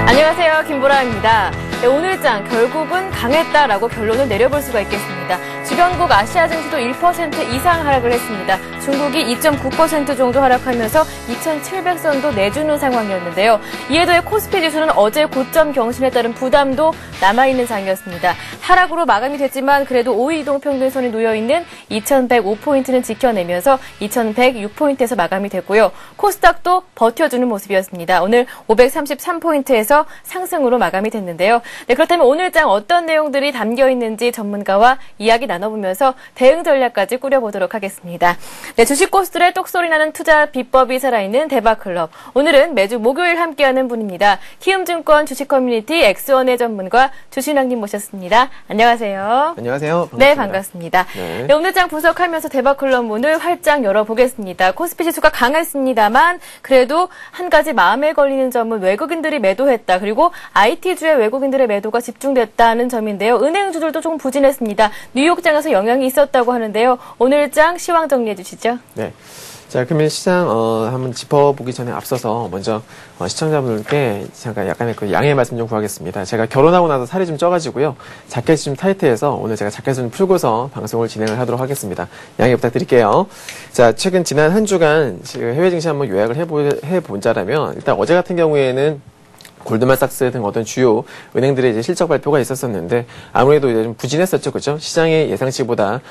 안녕하세요, 김보라입니다. 네, 오늘장 결국은 강했다라고 결론을 내려볼 수가 있겠습니다. 주변국 아시아 증시도 1% 이상 하락을 했습니다. 중국이 2.9% 정도 하락하면서 2,700선도 내주는 상황이었는데요. 이에 더해 코스피 지수는 어제 고점 경신에 따른 부담도 남아있는 상황이었습니다. 하락으로 마감이 됐지만 그래도 5일 이동평균선이 놓여있는 2,105포인트는 지켜내면서 2,106포인트에서 마감이 됐고요. 코스닥도 버텨주는 모습이었습니다. 오늘 533포인트에서 상승으로 마감이 됐는데요. 네, 그렇다면 오늘장 어떤 내용들이 담겨있는지 전문가와 이야기 나눠보면서 대응 전략까지 꾸려보도록 하겠습니다. 네, 주식 고수들의 똑소리나는 투자 비법이 살아있는 대박클럽. 오늘은 매주 목요일 함께하는 분입니다. 키움증권 주식 커뮤니티 엑스원의 전문가 주신왕님 모셨습니다. 안녕하세요. 안녕하세요. 반갑습니다. 네, 반갑습니다. 네. 네, 오늘장 분석하면서 대박클럽 문을 활짝 열어보겠습니다. 코스피 지수가 강했습니다만 그래도 한 가지 마음에 걸리는 점은 외국인들이 매도했다. 그리고 IT주의 외국인들의 매도가 집중됐다는 점인데요. 은행주들도 조금 부진했습니다. 뉴욕장에서 영향이 있었다고 하는데요. 오늘장 시황 정리해 주시죠. 네. 자, 그러면 시장 한번 짚어보기 전에 앞서서 먼저 시청자분들께 잠깐 약간의 그 양해 말씀 좀 구하겠습니다. 제가 결혼하고 나서 살이 좀 쪄가지고요. 자켓이 좀 타이트해서 오늘 제가 자켓을 좀 풀고서 방송을 진행을 하도록 하겠습니다. 양해 부탁드릴게요. 자, 최근 지난 한 주간 해외 증시 한번 요약을 해보자라면 일단 어제 같은 경우에는 골드만삭스 등 어떤 주요 은행들의 이제 실적 발표가 있었었는데 아무래도 이제 좀 부진했었죠, 그죠? 시장의 예상치보다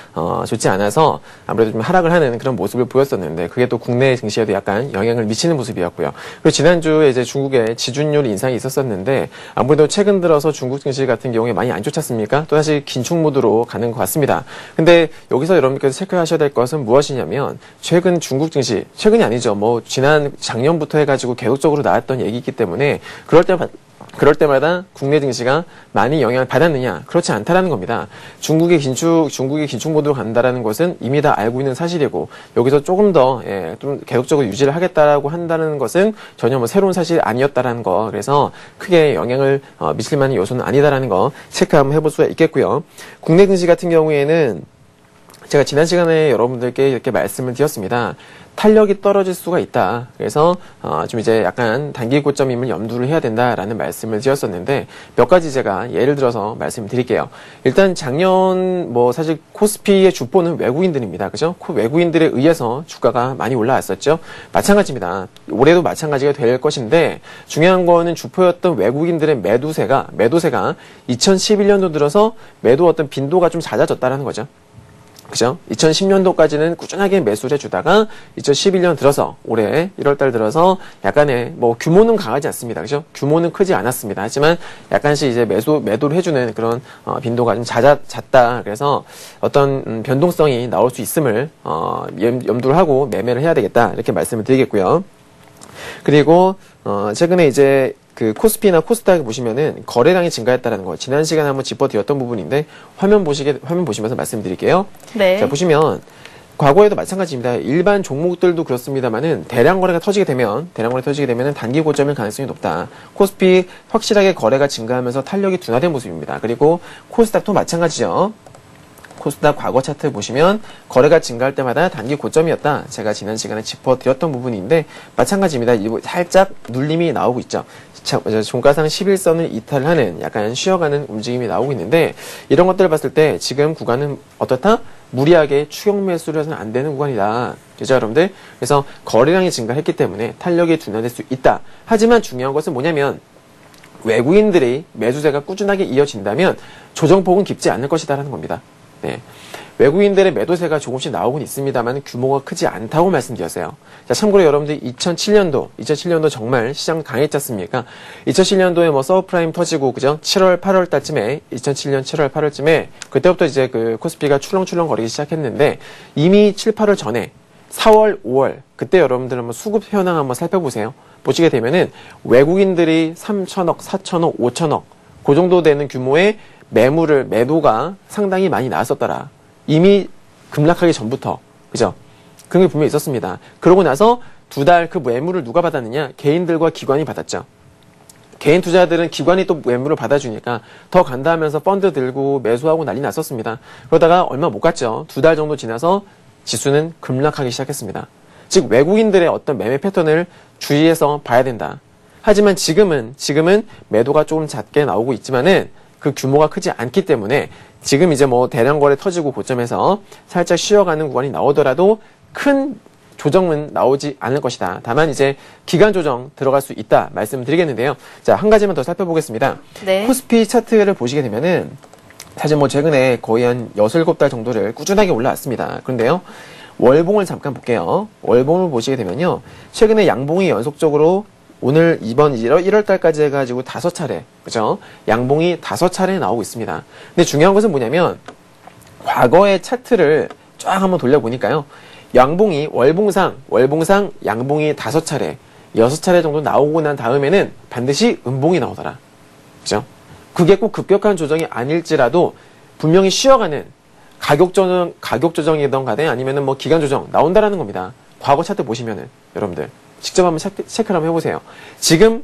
좋지 않아서 아무래도 좀 하락을 하는 그런 모습을 보였었는데 그게 또 국내 증시에도 약간 영향을 미치는 모습이었고요. 그리고 지난주에 이제 중국의 지준율 인상이 있었었는데 아무래도 최근 들어서 중국 증시 같은 경우에 많이 안 좋지 않습니까? 또 다시 긴축 모드로 가는 것 같습니다. 근데 여기서 여러분께서 체크하셔야 될 것은 무엇이냐면 최근 중국 증시, 최근이 아니죠. 뭐 작년부터 해가지고 계속적으로 나왔던 얘기이기 때문에 그럴 때마다 국내 증시가 많이 영향을 받았느냐? 그렇지 않다라는 겁니다. 중국의 긴축 모드로 간다라는 것은 이미 다 알고 있는 사실이고, 여기서 조금 더, 좀 계속적으로 유지를 하겠다라고 한다는 것은 전혀 뭐 새로운 사실이 아니었다라는 거. 그래서 크게 영향을 미칠 만한 요소는 아니다라는 거 체크 한번 해볼 수가 있겠고요. 국내 증시 같은 경우에는 제가 지난 시간에 여러분들께 이렇게 말씀을 드렸습니다. 탄력이 떨어질 수가 있다. 그래서 좀 이제 약간 단기 고점임을 염두를 해야 된다라는 말씀을 드렸었는데 몇 가지 제가 예를 들어서 말씀을 드릴게요. 일단 작년 뭐 사실 코스피의 주포는 외국인들입니다. 그죠? 외국인들에 의해서 주가가 많이 올라왔었죠. 마찬가지입니다. 올해도 마찬가지가 될 것인데 중요한 거는 주포였던 외국인들의 매도세가 2011년도 들어서 매도 어떤 빈도가 좀 잦아졌다라는 거죠. 그죠? 2010년도까지는 꾸준하게 매수를 해주다가 2011년 들어서 올해 1월달 들어서 약간의 뭐 규모는 강하지 않습니다. 그죠? 규모는 크지 않았습니다. 하지만 약간씩 이제 매도를 해주는 그런 빈도가 좀 잦다. 그래서 어떤 변동성이 나올 수 있음을 염두를 하고 매매를 해야 되겠다. 이렇게 말씀을 드리겠고요. 그리고 최근에 이제 그 코스피나 코스닥 보시면은 거래량이 증가했다라는 거 지난 시간에 한번 짚어드렸던 부분인데 화면 보시면서 말씀드릴게요. 네. 자, 보시면 과거에도 마찬가지입니다. 일반 종목들도 그렇습니다만은 대량 거래가 터지게 되면 단기 고점일 가능성이 높다. 코스피 확실하게 거래가 증가하면서 탄력이 둔화된 모습입니다. 그리고 코스닥도 마찬가지죠. 코스닥 과거 차트 보시면 거래가 증가할 때마다 단기 고점이었다. 제가 지난 시간에 짚어드렸던 부분인데 마찬가지입니다. 살짝 눌림이 나오고 있죠. 종가상 11선을 이탈하는 약간 쉬어가는 움직임이 나오고 있는데 이런 것들을 봤을 때 지금 구간은 어떻다? 무리하게 추격 매수를 해서는 안 되는 구간이다. 그죠, 여러분들? 그래서 거래량이 증가했기 때문에 탄력이 둔화될 수 있다. 하지만 중요한 것은 뭐냐면 외국인들의 매수세가 꾸준하게 이어진다면 조정폭은 깊지 않을 것이다라는 겁니다. 네. 외국인들의 매도세가 조금씩 나오곤 있습니다만 규모가 크지 않다고 말씀드렸어요. 자, 참고로 여러분들 2007년도 정말 시장 강했지 않습니까? 2007년도에 뭐 서브프라임 터지고, 그죠? 7월, 8월 달쯤에, 2007년 7월, 8월쯤에, 그때부터 이제 그 코스피가 출렁출렁 거리기 시작했는데, 이미 7, 8월 전에, 4월, 5월, 그때 여러분들 한번 수급 현황 한번 살펴보세요. 보시게 되면은, 외국인들이 3천억, 4천억, 5천억, 그 정도 되는 규모의 매도가 상당히 많이 나왔었더라. 이미 급락하기 전부터, 그죠? 그런 게 분명히 있었습니다. 그러고 나서 두 달 그 매물을 누가 받았느냐? 개인들과 기관이 받았죠. 개인 투자들은 기관이 또 매물을 받아주니까 더 간다 하면서 펀드 들고 매수하고 난리 났었습니다. 그러다가 얼마 못 갔죠. 두 달 정도 지나서 지수는 급락하기 시작했습니다. 즉 외국인들의 어떤 매매 패턴을 주의해서 봐야 된다. 하지만 지금은 매도가 조금 작게 나오고 있지만은 그 규모가 크지 않기 때문에 지금 이제 뭐 대량 거래 터지고 고점에서 살짝 쉬어가는 구간이 나오더라도 큰 조정은 나오지 않을 것이다. 다만 이제 기간 조정 들어갈 수 있다 말씀드리겠는데요. 자, 한 가지만 더 살펴보겠습니다. 네. 코스피 차트를 보시게 되면은 사실 뭐 최근에 거의 한 6, 7달 정도를 꾸준하게 올라왔습니다. 그런데요. 월봉을 잠깐 볼게요. 월봉을 보시게 되면요. 최근에 양봉이 연속적으로 오늘 이번 1월 달까지 해가지고 5차례, 그죠? 양봉이 5차례 나오고 있습니다. 근데 중요한 것은 뭐냐면 과거의 차트를 쫙 한번 돌려보니까요. 양봉이 월봉상 양봉이 5차례, 6차례 정도 나오고 난 다음에는 반드시 음봉이 나오더라. 그죠? 그게 꼭 급격한 조정이 아닐지라도 분명히 쉬어가는 가격 조정이든 간에 아니면은 뭐 기간 조정 나온다라는 겁니다. 과거 차트 보시면은 여러분들 직접 한번 체크를 한번 해보세요. 지금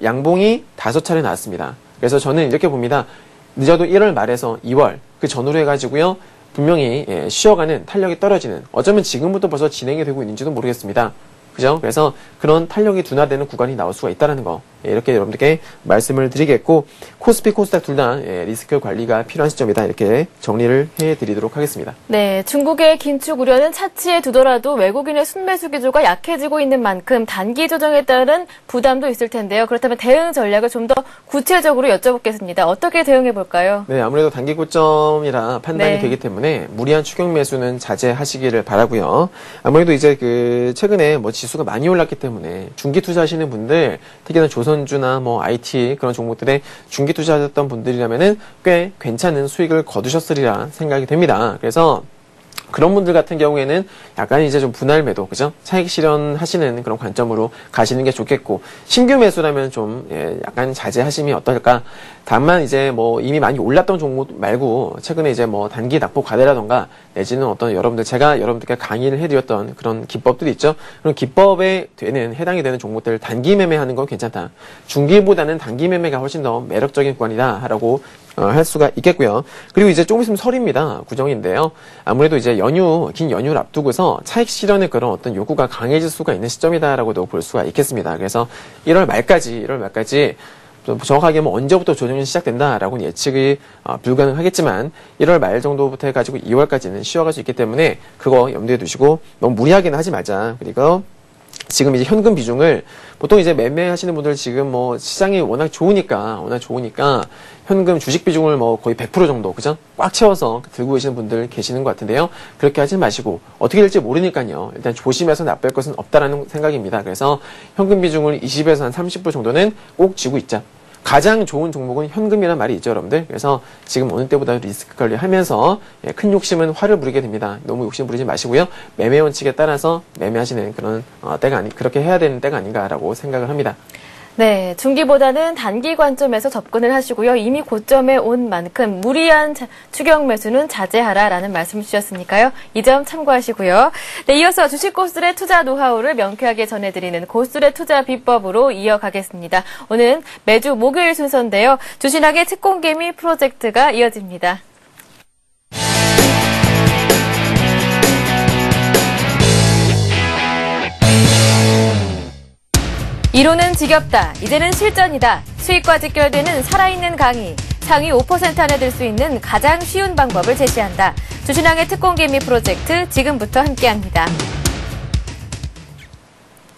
양봉이 5차례 나왔습니다. 그래서 저는 이렇게 봅니다. 늦어도 1월 말에서 2월 그 전후로 해가지고요. 분명히 쉬어가는 탄력이 떨어지는 어쩌면 지금부터 벌써 진행이 되고 있는지도 모르겠습니다. 그죠? 그래서 그런 탄력이 둔화되는 구간이 나올 수가 있다는 거 이렇게 여러분들께 말씀을 드리겠고 코스피, 코스닥 둘 다 리스크 관리가 필요한 시점이다 이렇게 정리를 해드리도록 하겠습니다. 네, 중국의 긴축 우려는 차치에 두더라도 외국인의 순매수 기조가 약해지고 있는 만큼 단기 조정에 따른 부담도 있을 텐데요. 그렇다면 대응 전략을 좀 더 구체적으로 여쭤보겠습니다. 어떻게 대응해 볼까요? 네, 아무래도 단기 고점이라 판단이 되기 때문에 무리한 추격 매수는 자제하시기를 바라고요. 아무래도 이제 그 최근에 뭐 지수가 많이 올랐기 때문에 중기 투자하시는 분들 특히나 조선주나 뭐 IT 그런 종목들에 중기 투자하셨던 분들이라면은 꽤 괜찮은 수익을 거두셨으리라 생각이 됩니다. 그래서 그런 분들 같은 경우에는 약간 이제 좀 분할 매도, 그죠? 차익 실현하시는 그런 관점으로 가시는 게 좋겠고, 신규 매수라면 좀, 약간 자제하심이 어떨까? 다만 이제 뭐 이미 많이 올랐던 종목 말고, 최근에 이제 뭐 단기 납부 과대라던가, 내지는 어떤 제가 여러분들께 강의를 해드렸던 그런 기법들이 있죠? 그런 기법에 해당이 되는 종목들 단기 매매하는 건 괜찮다. 중기보다는 단기 매매가 훨씬 더 매력적인 구간이다. 라고 할 수가 있겠고요. 그리고 이제 조금 있으면 설입니다. 구정인데요. 아무래도 이제 긴 연휴를 앞두고서 차익 실현의 그런 어떤 요구가 강해질 수가 있는 시점이다라고도 볼 수가 있겠습니다. 그래서 1월 말까지 정확하게 뭐 언제부터 조정이 시작된다라고는 예측이 불가능하겠지만 1월 말 정도부터 해가지고 2월까지는 쉬어갈 수 있기 때문에 그거 염두에 두시고 너무 무리하게는 하지 말자. 그리고 지금 이제 현금 비중을 보통 이제 매매하시는 분들 지금 뭐 시장이 워낙 좋으니까 현금 주식 비중을 뭐 거의 100% 정도 그죠? 꽉 채워서 들고 계시는 분들 계시는 것 같은데요. 그렇게 하지 마시고 어떻게 될지 모르니까요. 일단 조심해서 나쁠 것은 없다라는 생각입니다. 그래서 현금 비중을 20에서 한 30% 정도는 꼭 쥐고 있자. 가장 좋은 종목은 현금이란 말이 있죠, 여러분들. 그래서 지금 어느 때보다 리스크 관리하면서 큰 욕심은 화를 부리게 됩니다. 너무 욕심 부리지 마시고요. 매매 원칙에 따라서 매매하시는 그런 그렇게 해야 되는 때가 아닌가라고 생각을 합니다. 네, 중기보다는 단기 관점에서 접근을 하시고요. 이미 고점에 온 만큼 무리한 추격 매수는 자제하라라는 말씀 주셨으니까요. 이 점 참고하시고요. 네, 이어서 주식 고수들의 투자 노하우를 명쾌하게 전해드리는 고수들의 투자 비법으로 이어가겠습니다. 오늘은 매주 목요일 순서인데요. 주신학의 특공개미 프로젝트가 이어집니다. 이론은 지겹다. 이제는 실전이다. 수익과 직결되는 살아있는 강의. 상위 5% 안에 들 수 있는 가장 쉬운 방법을 제시한다. 주신항의 특공개미 프로젝트 지금부터 함께합니다.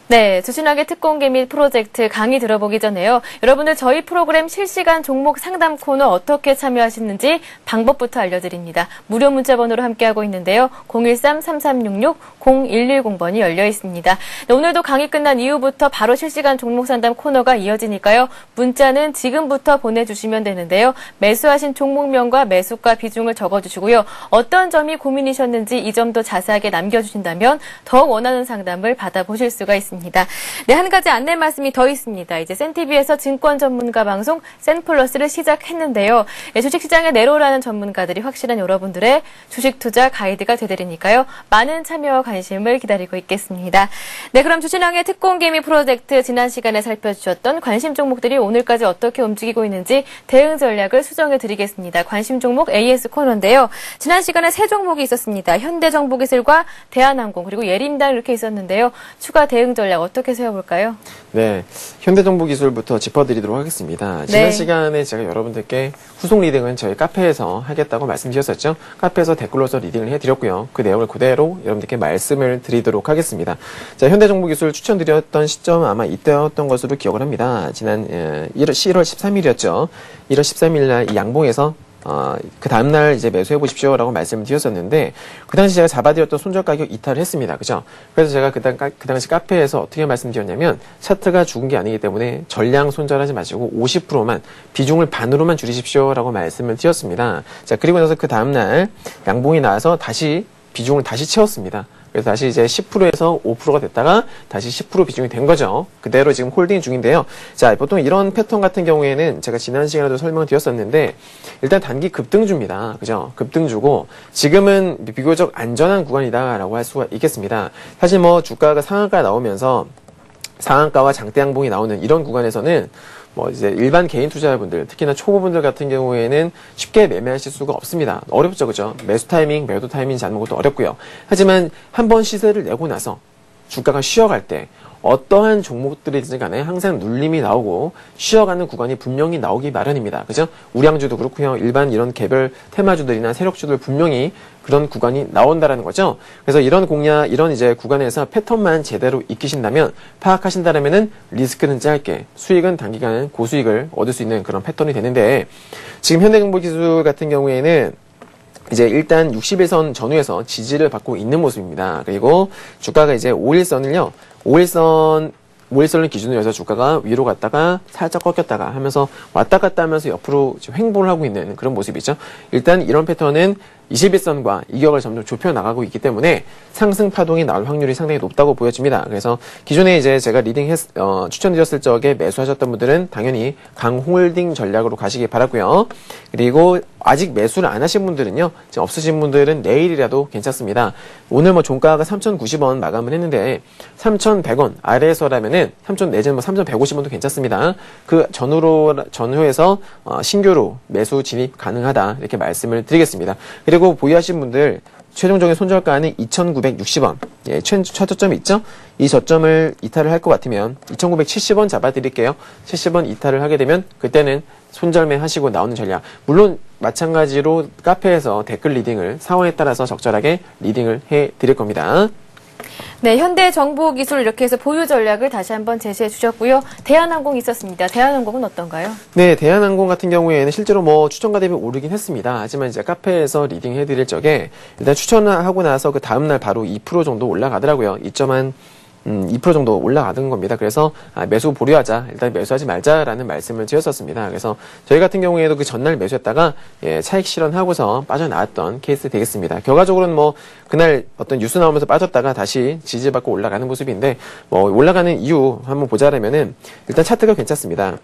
네, 주신학의 특공개미 프로젝트 강의 들어보기 전에요. 여러분들 저희 프로그램 실시간 종목 상담 코너 어떻게 참여하시는지 방법부터 알려드립니다. 무료 문자번호로 함께하고 있는데요. 013-3366-0110번이 열려 있습니다. 네, 오늘도 강의 끝난 이후부터 바로 실시간 종목 상담 코너가 이어지니까요. 문자는 지금부터 보내주시면 되는데요. 매수하신 종목명과 매수가 비중을 적어주시고요. 어떤 점이 고민이셨는지 이 점도 자세하게 남겨주신다면 더욱 원하는 상담을 받아보실 수가 있습니다. 네, 한 가지 안내 말씀이 더 있습니다. 이제 센TV에서 증권 전문가 방송 센플러스를 시작했는데요. 네, 주식시장에 내로라는 전문가들이 확실한 여러분들의 주식 투자 가이드가 되드리니까요. 많은 참여와 관심을 기다리고 있겠습니다. 네, 그럼 주신항의 특공개미 프로젝트 지난 시간에 살펴주셨던 관심 종목들이 오늘까지 어떻게 움직이고 있는지 대응 전략을 수정해드리겠습니다. 관심 종목 AS 코너인데요. 지난 시간에 세 종목이 있었습니다. 현대정보기술과 대한항공 그리고 예림당 이렇게 있었는데요. 추가 대응 전략 전략 어떻게 세워볼까요? 네, 현대정보기술부터 짚어드리도록 하겠습니다. 지난 네. 시간에 제가 여러분들께 후속 리딩은 저희 카페에서 하겠다고 말씀드렸었죠. 카페에서 댓글로서 리딩을 해드렸고요. 그 내용을 그대로 여러분들께 말씀을 드리도록 하겠습니다. 자, 현대정보기술 추천드렸던 시점 아마 이때였던 것으로 기억을 합니다. 지난 1월 13일이었죠. 1월 13일 날 이 양봉에서 그 다음날 이제 매수해 보십시오 라고 말씀을 드렸었는데, 그 당시 제가 잡아드렸던 손절 가격 이탈을 했습니다. 그죠? 그래서 제가 그 당시 카페에서 어떻게 말씀드렸냐면, 차트가 죽은 게 아니기 때문에 전량 손절하지 마시고 50%만, 비중을 반으로만 줄이십시오 라고 말씀을 드렸습니다. 자, 그리고 나서 그 다음날 양봉이 나와서 다시 비중을 다시 채웠습니다. 그래서 다시 이제 10%에서 5%가 됐다가 다시 10% 비중이 된 거죠. 그대로 지금 홀딩 중인데요. 자, 보통 이런 패턴 같은 경우에는 제가 지난 시간에도 설명드렸었는데, 일단 단기 급등주입니다. 그죠? 급등주고, 지금은 비교적 안전한 구간이다라고 할 수가 있겠습니다. 사실 뭐 주가가 상한가 나오면서 상한가와 장대 양봉이 나오는 이런 구간에서는 뭐 이제 일반 개인 투자자분들, 특히나 초보분들 같은 경우에는 쉽게 매매하실 수가 없습니다. 어렵죠, 그죠? 매수 타이밍, 매도 타이밍 잡는 것도 어렵고요. 하지만 한번 시세를 내고 나서 주가가 쉬어갈 때 어떠한 종목들이든지 간에 항상 눌림이 나오고 쉬어가는 구간이 분명히 나오기 마련입니다. 그죠? 우량주도 그렇고요. 일반 이런 개별 테마주들이나 세력주들 분명히 그런 구간이 나온다라는 거죠. 그래서 이런 이런 이제 구간에서 패턴만 제대로 익히신다면, 파악하신다면은 리스크는 짧게, 수익은 단기간 고수익을 얻을 수 있는 그런 패턴이 되는데, 지금 현대정보기술 같은 경우에는 이제 일단 61선 전후에서 지지를 받고 있는 모습입니다. 그리고 주가가 이제 5일선을요, 5일선을 기준으로 해서 주가가 위로 갔다가 살짝 꺾였다가 하면서 왔다 갔다 하면서 옆으로 횡보를 하고 있는 그런 모습이죠. 일단 이런 패턴은 21선과 이격을 점점 좁혀 나가고 있기 때문에 상승 파동이 나올 확률이 상당히 높다고 보여집니다. 그래서 기존에 이제 제가 추천드렸을 적에 매수하셨던 분들은 당연히 강홀딩 전략으로 가시기 바라고요. 그리고 아직 매수를 안 하신 분들은요, 지금 없으신 분들은 내일이라도 괜찮습니다. 오늘 뭐 종가가 3,090원 마감을 했는데 3,100원 아래에서라면은 3,000 내지는 뭐 3,150원도 괜찮습니다. 그 전후에서 신규로 매수 진입 가능하다, 이렇게 말씀을 드리겠습니다. 그리고 보유하신 분들 최종적인 손절가는 2,960원. 예, 최저점이 있죠? 이 저점을 이탈을 할 것 같으면 2,970원 잡아드릴게요. 70원 이탈을 하게 되면 그때는 손절매 하시고 나오는 전략. 물론 마찬가지로 카페에서 댓글 리딩을 상황에 따라서 적절하게 리딩을 해드릴 겁니다. 네, 현대정보기술 이렇게 해서 보유 전략을 다시 한번 제시해 주셨고요. 대한항공 있었습니다. 대한항공은 어떤가요? 네, 대한항공 같은 경우에는 실제로 뭐 추천가 대비 오르긴 했습니다. 하지만 이제 카페에서 리딩 해드릴 적에 일단 추천하고 나서 그 다음날 바로 2% 정도 올라가더라고요. 2% 정도 올라가던 겁니다. 그래서 매수 보류하자, 일단 매수하지 말자라는 말씀을 드렸었습니다. 그래서 저희 같은 경우에도 그 전날 매수했다가 차익 실현하고서 빠져나왔던 케이스 되겠습니다. 결과적으로는 뭐 그날 어떤 뉴스 나오면서 빠졌다가 다시 지지받고 올라가는 모습인데, 뭐 올라가는 이유 한번 보자라면은 일단 차트가 괜찮습니다.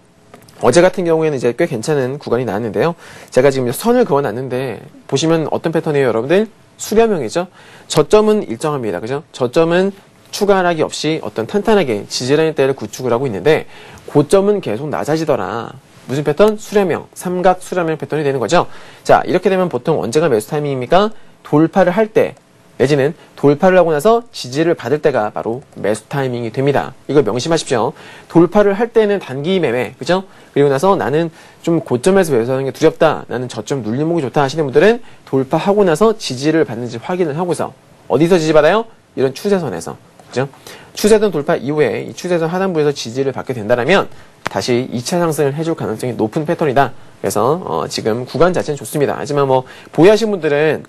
어제 같은 경우에는 이제 꽤 괜찮은 구간이 나왔는데요. 제가 지금 선을 그어놨는데 보시면 어떤 패턴이에요, 여러분들? 수렴형이죠. 저점은 일정합니다. 그죠? 저점은 추가 하락이 없이 어떤 탄탄하게 지지라인대를 구축을 하고 있는데, 고점은 계속 낮아지더라. 무슨 패턴? 수렴형, 삼각 수렴형 패턴이 되는 거죠. 자, 이렇게 되면 보통 언제가 매수 타이밍입니까? 돌파를 할 때, 내지는 돌파를 하고 나서 지지를 받을 때가 바로 매수 타이밍이 됩니다. 이걸 명심하십시오. 돌파를 할 때는 단기 매매, 그죠? 그리고 나서 나는 좀 고점에서 매수하는 게 두렵다, 나는 저점 눌림목이 좋다 하시는 분들은 돌파하고 나서 지지를 받는지 확인을 하고서, 어디서 지지받아요? 이런 추세선에서. 그죠? 추세선 돌파 이후에 이 추세선 하단부에서 지지를 받게 된다면 다시 2차 상승을 해줄 가능성이 높은 패턴이다. 그래서 지금 구간 자체는 좋습니다. 하지만 뭐 보유하신 분들은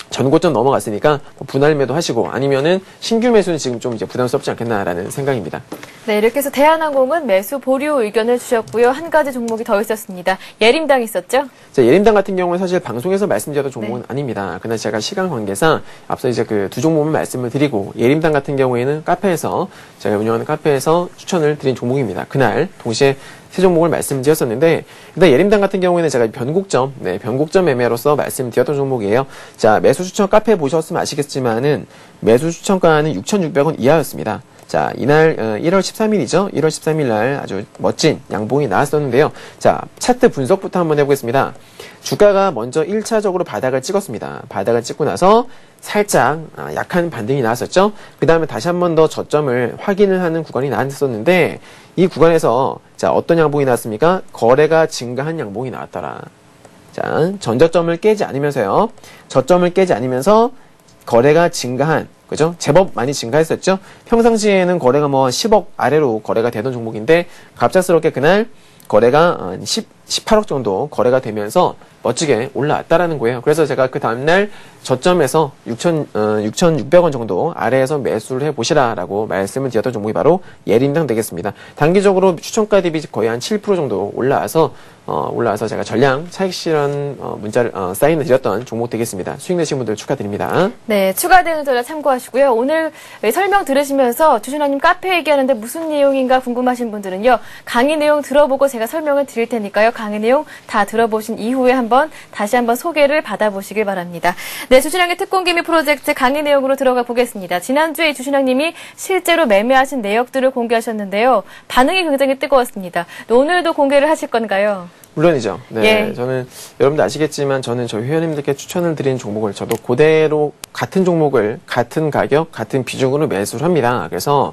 전고점 넘어갔으니까 분할 매도 하시고, 아니면은 신규 매수는 지금 좀 이제 부담스럽지 않겠나라는 생각입니다. 네, 이렇게 해서 대한항공은 매수 보류 의견을 주셨고요. 한 가지 종목이 더 있었습니다. 예림당 있었죠? 자, 예림당 같은 경우는 사실 방송에서 말씀드렸던 종목은 아닙니다. 그러나 제가 시간 관계상 앞서 이제 그 두 종목을 말씀을 드리고, 예림당 같은 경우에는 카페에서, 제가 운영하는 카페에서 추천을 드린 종목입니다. 그날 동시에 세 종목을 말씀드렸었는데, 일단 예림당 같은 경우에는 제가 변곡점 매매로서 말씀드렸던 종목이에요. 자, 매수 추천 카페 보셨으면 아시겠지만은 매수 추천가는 6,600원 이하였습니다. 자, 이날 1월 13일이죠. 1월 13일 날 아주 멋진 양봉이 나왔었는데요. 자, 차트 분석부터 한번 해보겠습니다. 주가가 먼저 1차적으로 바닥을 찍었습니다. 바닥을 찍고 나서 살짝 약한 반등이 나왔었죠. 그 다음에 다시 한 번 더 저점을 확인을 하는 구간이 나왔었는데 이 구간에서 자, 어떤 양봉이 나왔습니까? 거래가 증가한 양봉이 나왔더라. 자, 전저점을 깨지 않으면서요. 저점을 깨지 않으면서 거래가 증가한, 그죠? 제법 많이 증가했었죠? 평상시에는 거래가 뭐 10억 아래로 거래가 되던 종목인데 갑작스럽게 그날 거래가 18억 정도 거래가 되면서 멋지게 올라왔다라는 거예요. 그래서 제가 그 다음날 저점에서 6,600원 정도 아래에서 매수를 해보시라라고 말씀을 드렸던 종목이 바로 예림당 되겠습니다. 단기적으로 추천가 대비 거의 한 7% 정도 올라와서 제가 전량 차익 실현 문자를 사인을 드렸던 종목 되겠습니다. 수익 내신 분들 축하드립니다. 네, 추가되는 전략 참고하시고요. 오늘 설명 들으시면서 주신아님 카페 얘기하는데 무슨 내용인가 궁금하신 분들은요. 강의 내용 들어보고 제가 설명을 드릴 테니까요. 강의 내용 다 들어보신 이후에 다시 한번 소개를 받아보시길 바랍니다. 네, 주신왕의 특공기미 프로젝트 강의 내용으로 들어가 보겠습니다. 지난주에 주신왕님이 실제로 매매하신 내역들을 공개하셨는데요. 반응이 굉장히 뜨거웠습니다. 오늘도 공개를 하실 건가요? 물론이죠. 네, 예. 저는 여러분들 아시겠지만 저는 저희 회원님들께 추천을 드린 종목을 저도 그대로 같은 종목을 같은 가격, 같은 비중으로 매수를 합니다. 그래서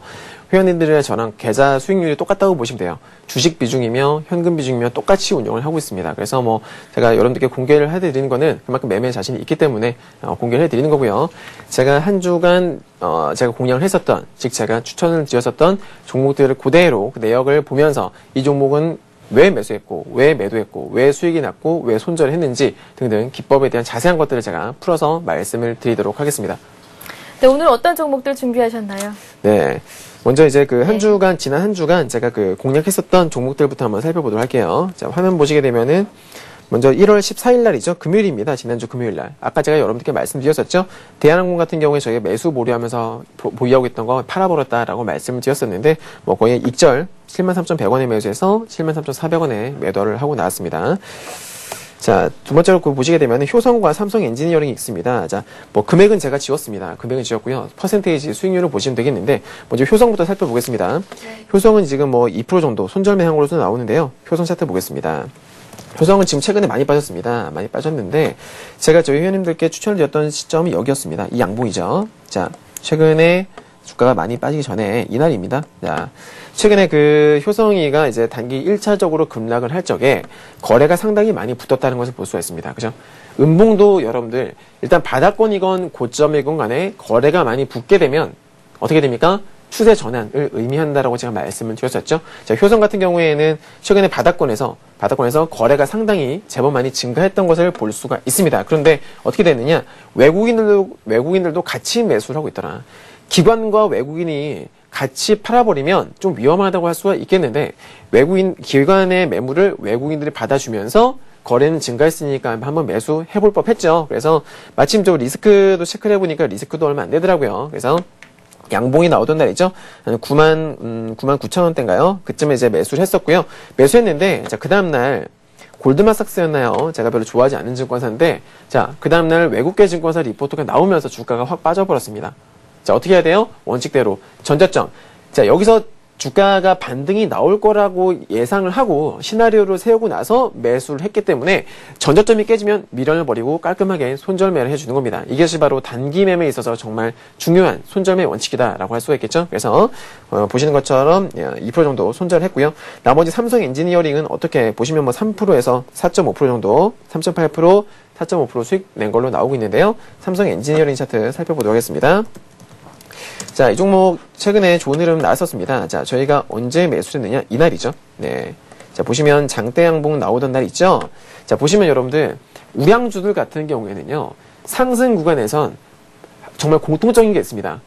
회원님들이랑 저랑 계좌 수익률이 똑같다고 보시면 돼요. 주식 비중이며 현금 비중이며 똑같이 운영을 하고 있습니다. 그래서 뭐 제가 여러분들께 공개를 해드리는 거는 그만큼 매매 자신이 있기 때문에 공개를 해드리는 거고요. 제가 한 주간 제가 공략을 했었던, 즉 제가 추천을 드렸었던 종목들을 그대로 그 내역을 보면서 이 종목은 왜 매수했고, 왜 매도했고, 왜 수익이 났고, 왜 손절을 했는지 등등 기법에 대한 자세한 것들을 제가 풀어서 말씀을 드리도록 하겠습니다. 네, 오늘 어떤 종목들 준비하셨나요? 네. 먼저 이제 그 한 주간, 지난 한 주간 제가 그 공략했었던 종목들부터 한번 살펴보도록 할게요. 자, 화면 보시게 되면은 먼저 1월 14일 날이죠. 금요일입니다. 지난주 금요일 날. 아까 제가 여러분들께 말씀드렸었죠. 대한항공 같은 경우에 저희가 매수 보류하면서 보유하고 있던 거 팔아버렸다라고 말씀을 드렸었는데 뭐 거의 익절 73,100원에 매수해서 73,400원에 매도를 하고 나왔습니다. 자, 두 번째로 보시게 되면 효성과 삼성 엔지니어링이 있습니다. 자, 뭐 금액은 제가 지웠습니다. 금액은 지웠고요. 퍼센테이지 수익률을 보시면 되겠는데 먼저 효성부터 살펴보겠습니다. 효성은 지금 뭐 2% 정도 손절매항으로서 나오는데요. 효성 차트 보겠습니다. 효성은 지금 최근에 많이 빠졌습니다. 많이 빠졌는데 제가 저희 회원님들께 추천을 드렸던 시점이 여기였습니다. 이 양봉이죠. 자, 최근에 주가가 많이 빠지기 전에 이날입니다. 자, 최근에 그 효성이가 이제 단기 1차적으로 급락을 할 적에 거래가 상당히 많이 붙었다는 것을 볼 수가 있습니다. 그죠? 음봉도 여러분들 일단 바닥권이건 고점이건 간에 거래가 많이 붙게 되면 어떻게 됩니까? 추세 전환을 의미한다라고 제가 말씀을 드렸었죠. 자, 효성 같은 경우에는 최근에 바닥권에서 거래가 상당히 제법 많이 증가했던 것을 볼 수가 있습니다. 그런데 어떻게 됐느냐? 외국인들도 같이 매수를 하고 있더라. 기관과 외국인이 같이 팔아버리면 좀 위험하다고 할 수가 있겠는데 기관의 매물을 외국인들이 받아주면서 거래는 증가했으니까 한번 매수해볼 법했죠. 그래서 마침 저 리스크도 체크를 해보니까 리스크도 얼마 안 되더라고요. 그래서 양봉이 나오던 날이죠. 99,000원대인가요? 그쯤에 이제 매수를 했었고요. 매수했는데 자, 그 다음날 골드만삭스였나요? 제가 별로 좋아하지 않는 증권사인데 자, 그 다음날 외국계 증권사 리포트가 나오면서 주가가 확 빠져버렸습니다. 자, 어떻게 해야 돼요? 원칙대로 전저점. 자, 여기서 주가가 반등이 나올 거라고 예상을 하고 시나리오를 세우고 나서 매수를 했기 때문에 전저점이 깨지면 미련을 버리고 깔끔하게 손절매를 해주는 겁니다. 이것이 바로 단기 매매에 있어서 정말 중요한 손절매 원칙이다라고 할 수가 있겠죠. 그래서 보시는 것처럼 2% 정도 손절했고요. 나머지 삼성 엔지니어링은 어떻게 보시면 뭐 3%에서 4.5% 정도, 3.8%, 4.5% 수익 낸 걸로 나오고 있는데요. 삼성 엔지니어링 차트 살펴보도록 하겠습니다. 자, 이 종목 최근에 좋은 흐름 나왔었습니다. 자, 저희가 언제 매수를 했느냐? 이날이죠. 네. 자, 보시면 장대 양봉 나오던 날 있죠? 자, 보시면 여러분들 우량주들 같은 경우에는요. 상승 구간에선 정말 공통적인 게 있습니다.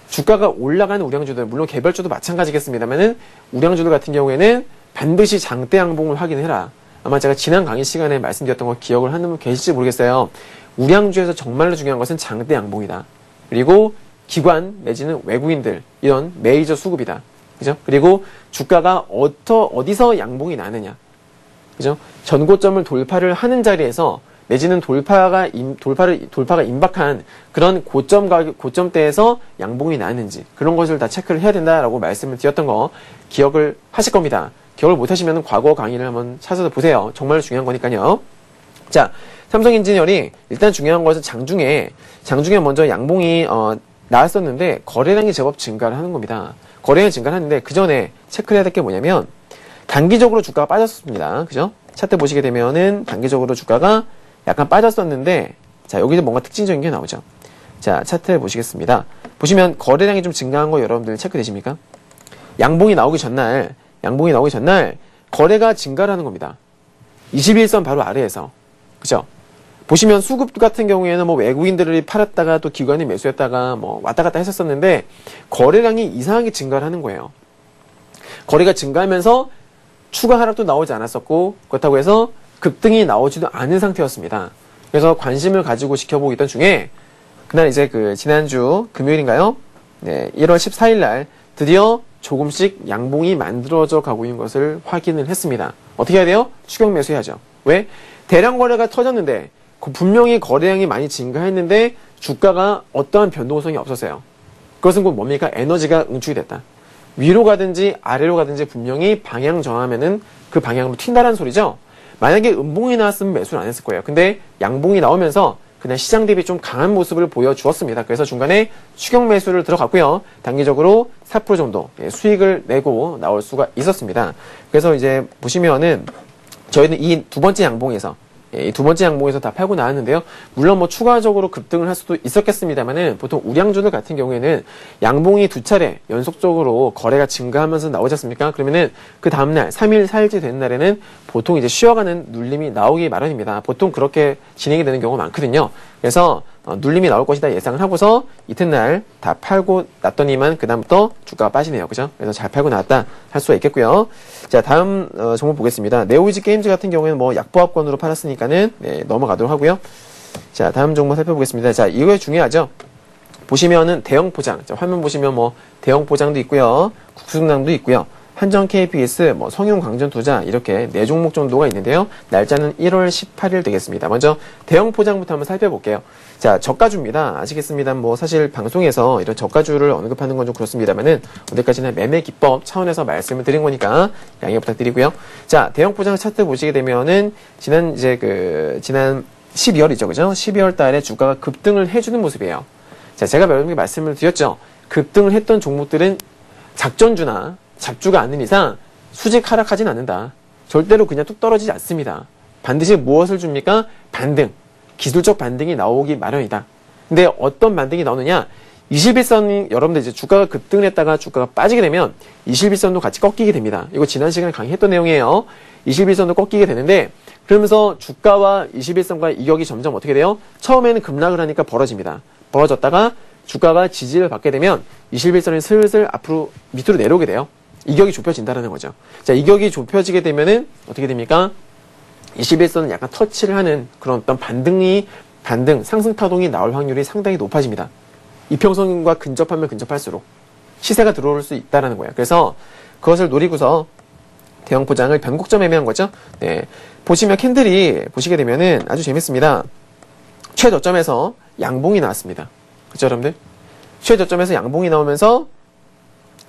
주가가 올라가는 우량주들, 물론 개별주도 마찬가지겠습니다만은 우량주들 같은 경우에는 반드시 장대 양봉을 확인해라. 아마 제가 지난 강의 시간에 말씀드렸던 거 기억을 하는 분 계실지 모르겠어요. 우량주에서 정말로 중요한 것은 장대 양봉이다. 그리고 기관 내지는 외국인들 이런 메이저 수급이다. 그죠? 그리고 주가가 어디서 양봉이 나느냐. 그죠? 전고점을 돌파를 하는 자리에서 내지는 돌파가 임박한 그런 고점대에서 양봉이 나왔는지 그런 것을 다 체크를 해야 된다라고 말씀을 드렸던 거 기억을 하실 겁니다. 기억을 못 하시면 과거 강의를 한번 찾아서 보세요. 정말 중요한 거니까요. 자, 삼성엔지니어링 일단 중요한 것은 장중에 먼저 양봉이 나왔었는데 거래량이 제법 증가를 하는 겁니다. 거래량이 증가를 하는데 그 전에 체크를 해야 될 게 뭐냐면 단기적으로 주가가 빠졌습니다. 그죠? 차트 보시게 되면은 단기적으로 주가가 약간 빠졌었는데 자, 여기서 뭔가 특징적인 게 나오죠. 자, 차트를 보시겠습니다. 보시면 거래량이 좀 증가한 거 여러분들 체크되십니까? 양봉이 나오기 전날 거래가 증가를 하는 겁니다. 21선 바로 아래에서. 그죠? 보시면 수급 같은 경우에는 뭐 외국인들이 팔았다가 또 기관이 매수했다가 뭐 왔다 갔다 했었었는데 거래량이 이상하게 증가를 하는 거예요. 거래가 증가하면서 추가 하락도 나오지 않았었고 그렇다고 해서 급등이 나오지도 않은 상태였습니다. 그래서 관심을 가지고 지켜보고 있던 중에 그날 이제 지난주 금요일인가요? 네, 1월 14일 날 드디어 조금씩 양봉이 만들어져 가고 있는 것을 확인을 했습니다. 어떻게 해야 돼요? 추격 매수해야죠. 왜? 대량 거래가 터졌는데 분명히 거래량이 많이 증가했는데 주가가 어떠한 변동성이 없었어요. 그것은 곧 뭡니까? 에너지가 응축이 됐다. 위로 가든지 아래로 가든지 분명히 방향 정하면은 그 방향으로 튄다라는 소리죠. 만약에 음봉이 나왔으면 매수를 안 했을 거예요. 근데 양봉이 나오면서 그냥 시장 대비 좀 강한 모습을 보여주었습니다. 그래서 중간에 추격 매수를 들어갔고요. 단기적으로 4% 정도 수익을 내고 나올 수가 있었습니다. 그래서 이제 보시면은 저희는 이 두 번째 양봉에서 다 팔고 나왔는데요. 물론 뭐 추가적으로 급등을 할 수도 있었겠습니다만은 보통 우량주들 같은 경우에는 양봉이 두 차례 연속적으로 거래가 증가하면서 나오지 않습니까? 그러면은 그 다음날 3일, 4일째 되는 날에는 보통 이제 쉬어가는 눌림이 나오기 마련입니다. 보통 그렇게 진행이 되는 경우가 많거든요. 그래서 눌림이 나올 것이다 예상을 하고서 이튿날 다 팔고 났더니만 그 다음부터 주가가 빠지네요. 그죠? 그래서 잘 팔고 나왔다 할 수가 있겠고요. 자, 다음 종목 보겠습니다. 네오이지 게임즈 같은 경우에는 뭐 약보합권으로 팔았으니까는 넘어가도록 하고요. 자, 다음 종목 살펴보겠습니다. 자, 이거 중요하죠. 보시면은 대형 포장. 자, 화면 보시면 뭐 대형 포장도 있고요. 국수당도 있고요. 한정 KPS, 뭐 성용광전투자 이렇게 4종목 정도가 있는데요. 날짜는 1월 18일 되겠습니다. 먼저 대형 포장부터 한번 살펴볼게요. 자, 저가주입니다. 아시겠습니다. 뭐 사실 방송에서 이런 저가주를 언급하는 건 좀 그렇습니다만은 어디까지나 매매 기법 차원에서 말씀을 드린 거니까 양해 부탁드리고요. 자, 대형 포장 차트 보시게 되면은 지난 12월이죠. 그죠? 12월 달에 주가가 급등을 해주는 모습이에요. 자, 제가 여러분께 말씀을 드렸죠. 급등을 했던 종목들은 작전주나 잡주가 않는 이상 수직 하락하진 않는다. 절대로 그냥 뚝 떨어지지 않습니다. 반드시 무엇을 줍니까? 반등. 기술적 반등이 나오기 마련이다. 근데 어떤 반등이 나오느냐? 21선이 여러분들 이제 주가가 급등을 했다가 주가가 빠지게 되면 21선도 같이 꺾이게 됩니다. 이거 지난 시간에 강의했던 내용이에요. 21선도 꺾이게 되는데 그러면서 주가와 21선과의 이격이 점점 어떻게 돼요? 처음에는 급락을 하니까 벌어집니다. 벌어졌다가 주가가 지지를 받게 되면 21선이 슬슬 앞으로 밑으로 내려오게 돼요. 이격이 좁혀진다는 거죠. 자, 이격이 좁혀지게 되면은 어떻게 됩니까? 21선은 약간 터치를 하는 그런 어떤 반등, 상승 타동이 나올 확률이 상당히 높아집니다. 이평선과 근접하면 근접할수록 시세가 들어올 수 있다는 거예요. 그래서 그것을 노리고서 대형 포장을 변곡점 매매한 거죠. 네. 보시면 캔들이 보시게 되면은 아주 재밌습니다. 최저점에서 양봉이 나왔습니다. 그죠, 여러분들? 최저점에서 양봉이 나오면서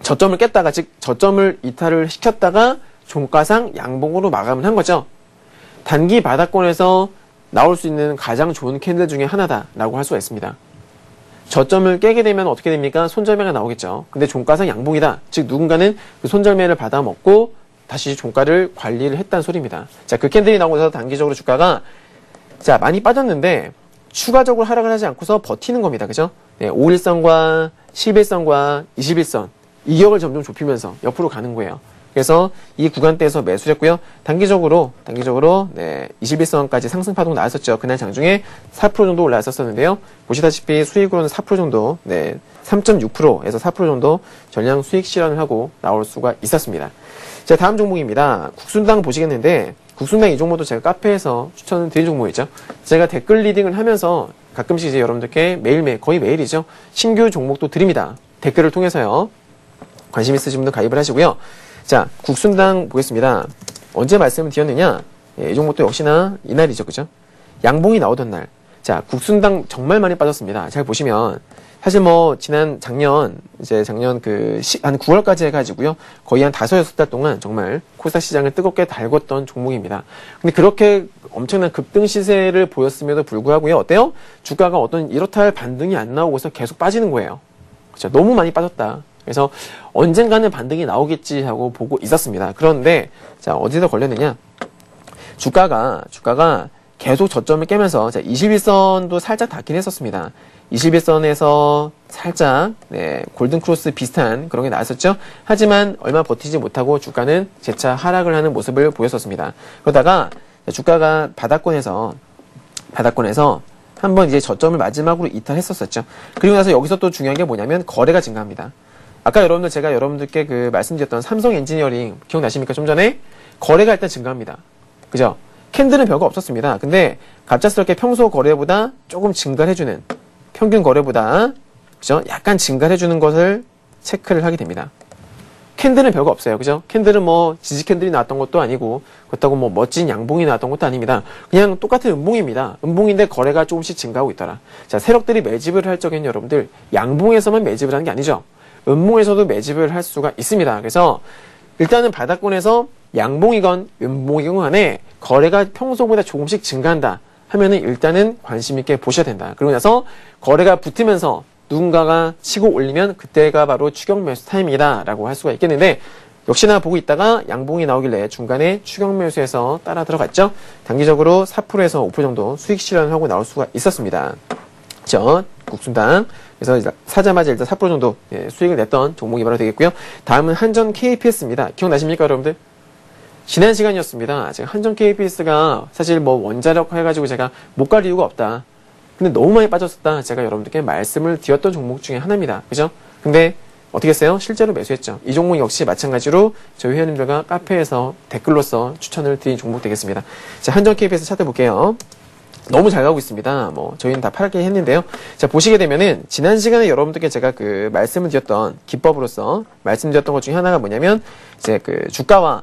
저점을 깼다가, 즉 저점을 이탈을 시켰다가 종가상 양봉으로 마감을 한 거죠. 단기 바닥권에서 나올 수 있는 가장 좋은 캔들 중에 하나다라고 할 수가 있습니다. 저점을 깨게 되면 어떻게 됩니까? 손절매가 나오겠죠. 근데 종가상 양봉이다. 즉 누군가는 그 손절매를 받아먹고 다시 종가를 관리를 했다는 소리입니다. 자, 그 캔들이 나오고 나서 단기적으로 주가가 자, 많이 빠졌는데 추가적으로 하락을 하지 않고서 버티는 겁니다. 그죠? 네, 5일선과 11선과 21선 이격을 점점 좁히면서 옆으로 가는 거예요. 그래서 이 구간대에서 매수를 했고요. 단기적으로 21선까지 상승 파동 나왔었죠. 그날 장중에 4% 정도 올라왔었는데요. 보시다시피 수익으로는 4% 정도, 3.6%에서 4% 정도 전량 수익 실현을 하고 나올 수가 있었습니다. 자, 다음 종목입니다. 국순당 보시겠는데 국순당 이 종목도 제가 카페에서 추천을 드린 종목이죠. 제가 댓글 리딩을 하면서 가끔씩 이제 여러분들께 매일매일, 거의 매일이죠. 신규 종목도 드립니다. 댓글을 통해서요. 관심 있으신 분들 가입을 하시고요. 자, 국순당 보겠습니다. 언제 말씀을 드렸느냐? 이 종목도 역시나 이날이죠. 그죠? 양봉이 나오던 날. 자, 국순당 정말 많이 빠졌습니다. 잘 보시면 사실 작년 한 9월까지 해가지고요. 거의 한 5, 6달 동안 정말 코스닥 시장을 뜨겁게 달궜던 종목입니다. 근데 그렇게 엄청난 급등 시세를 보였음에도 불구하고요. 어때요? 주가가 어떤 이렇다 할 반등이 안 나오고서 계속 빠지는 거예요. 그렇죠? 너무 많이 빠졌다. 그래서 언젠가는 반등이 나오겠지 하고 보고 있었습니다. 그런데 자, 어디서 걸렸느냐? 주가가 계속 저점을 깨면서 21선도 살짝 닿긴 했었습니다. 21선에서 살짝 골든크로스 비슷한 그런 게 나왔었죠. 하지만 얼마 버티지 못하고 주가는 재차 하락을 하는 모습을 보였었습니다. 그러다가 주가가 바닥권에서 한번 이제 저점을 마지막으로 이탈했었었죠. 그리고 나서 여기서 또 중요한 게 뭐냐면 거래가 증가합니다. 아까 제가 여러분들께 말씀드렸던 삼성 엔지니어링 기억나십니까? 좀 전에 거래가 일단 증가합니다. 그죠? 캔들은 별거 없었습니다. 근데 갑작스럽게 평소 거래보다 조금 증가를 해주는, 평균 거래보다 그죠? 약간 증가를 해주는 것을 체크를 하게 됩니다. 캔들은 별거 없어요. 그죠? 캔들은 지지 캔들이 나왔던 것도 아니고, 그렇다고 멋진 양봉이 나왔던 것도 아닙니다. 그냥 똑같은 음봉입니다. 음봉인데 거래가 조금씩 증가하고 있더라. 자, 세력들이 매집을 할 적에는 여러분들 양봉에서만 매집을 하는 게 아니죠. 음봉에서도 매집을 할 수가 있습니다. 그래서 일단은 바닥권에서 양봉이건 음봉이건 간에 거래가 평소보다 조금씩 증가한다 하면은 일단은 관심 있게 보셔야 된다. 그러고 나서 거래가 붙으면서 누군가가 치고 올리면 그때가 바로 추격 매수 타임이다 라고 할 수가 있겠는데, 역시나 보고 있다가 양봉이 나오길래 중간에 추격 매수해서 따라 들어갔죠. 단기적으로 4%에서 5% 정도 수익 실현을 하고 나올 수가 있었습니다. 그렇죠? 국순당. 그래서 사자마자 일단 4% 정도 수익을 냈던 종목이 바로 되겠고요. 다음은 한전 KPS입니다. 기억나십니까, 여러분들? 지난 시간이었습니다. 제가 한전 KPS가 사실 원자력 해가지고 제가 못 갈 이유가 없다. 근데 너무 많이 빠졌었다. 제가 여러분들께 말씀을 드렸던 종목 중에 하나입니다. 그죠? 근데 어떻게 했어요? 실제로 매수했죠. 이 종목 역시 마찬가지로 저희 회원님들과 카페에서 댓글로서 추천을 드린 종목 되겠습니다. 자, 한전 KPS 차트 볼게요. 너무 잘 가고 있습니다. 저희는 다 파랗게 했는데요. 자, 보시게 되면은, 지난 시간에 여러분들께 제가 말씀을 드렸던, 기법으로서 말씀드렸던 것 중에 하나가 뭐냐면, 이제 주가와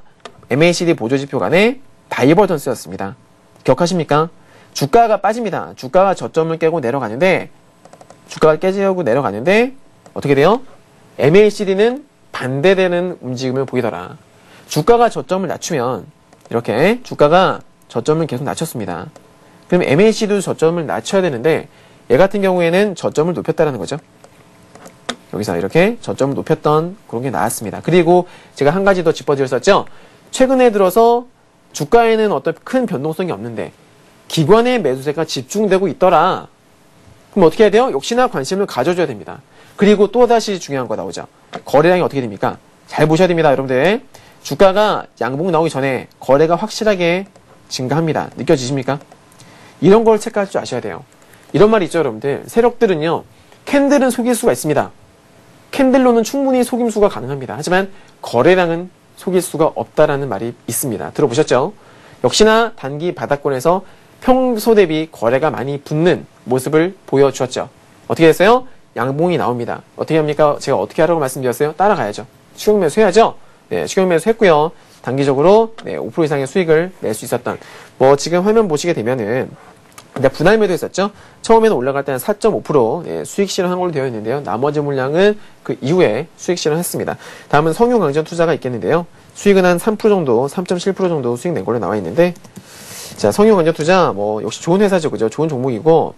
MACD 보조지표 간의 다이버전스였습니다. 기억하십니까? 주가가 빠집니다. 주가가 저점을 깨고 내려가는데, 어떻게 돼요? MACD는 반대되는 움직임을 보이더라. 주가가 저점을 낮추면, 이렇게 주가가 저점을 계속 낮췄습니다. 그럼 MACD도 저점을 낮춰야 되는데, 얘 같은 경우에는 저점을 높였다라는 거죠. 여기서 이렇게 저점을 높였던 그런 게 나왔습니다. 그리고 제가 한 가지 더 짚어드렸었죠. 최근에 들어서 주가에는 어떤 큰 변동성이 없는데 기관의 매수세가 집중되고 있더라. 그럼 어떻게 해야 돼요? 역시나 관심을 가져줘야 됩니다. 그리고 또다시 중요한 거 나오죠. 거래량이 어떻게 됩니까? 잘 보셔야 됩니다, 여러분들. 주가가 양봉 나오기 전에 거래가 확실하게 증가합니다. 느껴지십니까? 이런 걸 체크할 줄 아셔야 돼요. 이런 말이 있죠, 여러분들. 세력들은요, 캔들은 속일 수가 있습니다. 캔들로는 충분히 속임수가 가능합니다. 하지만 거래량은 속일 수가 없다라는 말이 있습니다. 들어보셨죠? 역시나 단기 바닥권에서 평소 대비 거래가 많이 붙는 모습을 보여주었죠. 어떻게 됐어요? 양봉이 나옵니다. 어떻게 합니까? 제가 어떻게 하라고 말씀드렸어요? 따라가야죠. 추격 매수 해야죠. 네, 추격 매수 했고요. 단기적으로 5% 이상의 수익을 낼 수 있었던, 지금 화면 보시게 되면은 분할 매도 했었죠. 처음에는 올라갈 때는 4.5% 수익 실현한 걸로 되어 있는데요. 나머지 물량은 그 이후에 수익 실현했습니다. 다음은 성용강전 투자가 있겠는데요. 수익은 한 3% 정도, 3.7% 정도 수익 낸 걸로 나와 있는데, 자, 성용강전 투자 역시 좋은 회사죠, 그죠? 좋은 종목이고,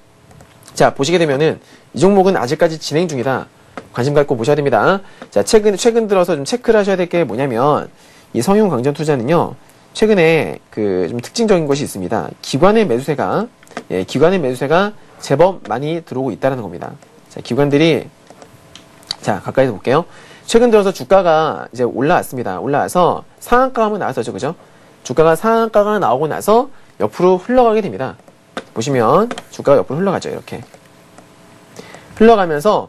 자, 보시게 되면은 이 종목은 아직까지 진행 중이다. 관심 갖고 보셔야 됩니다. 자, 최근 들어서 좀 체크를 하셔야 될 게 뭐냐면, 이 성용강전 투자는요, 최근에 좀 특징적인 것이 있습니다. 기관의 매수세가 제법 많이 들어오고 있다는 겁니다. 자, 기관들이, 자, 가까이서 볼게요. 최근 들어서 주가가 이제 올라왔습니다. 올라와서 상한가가 한번 나왔었죠, 그죠? 주가가 상한가가 나오고 나서 옆으로 흘러가게 됩니다. 보시면 주가가 옆으로 흘러가죠, 이렇게. 흘러가면서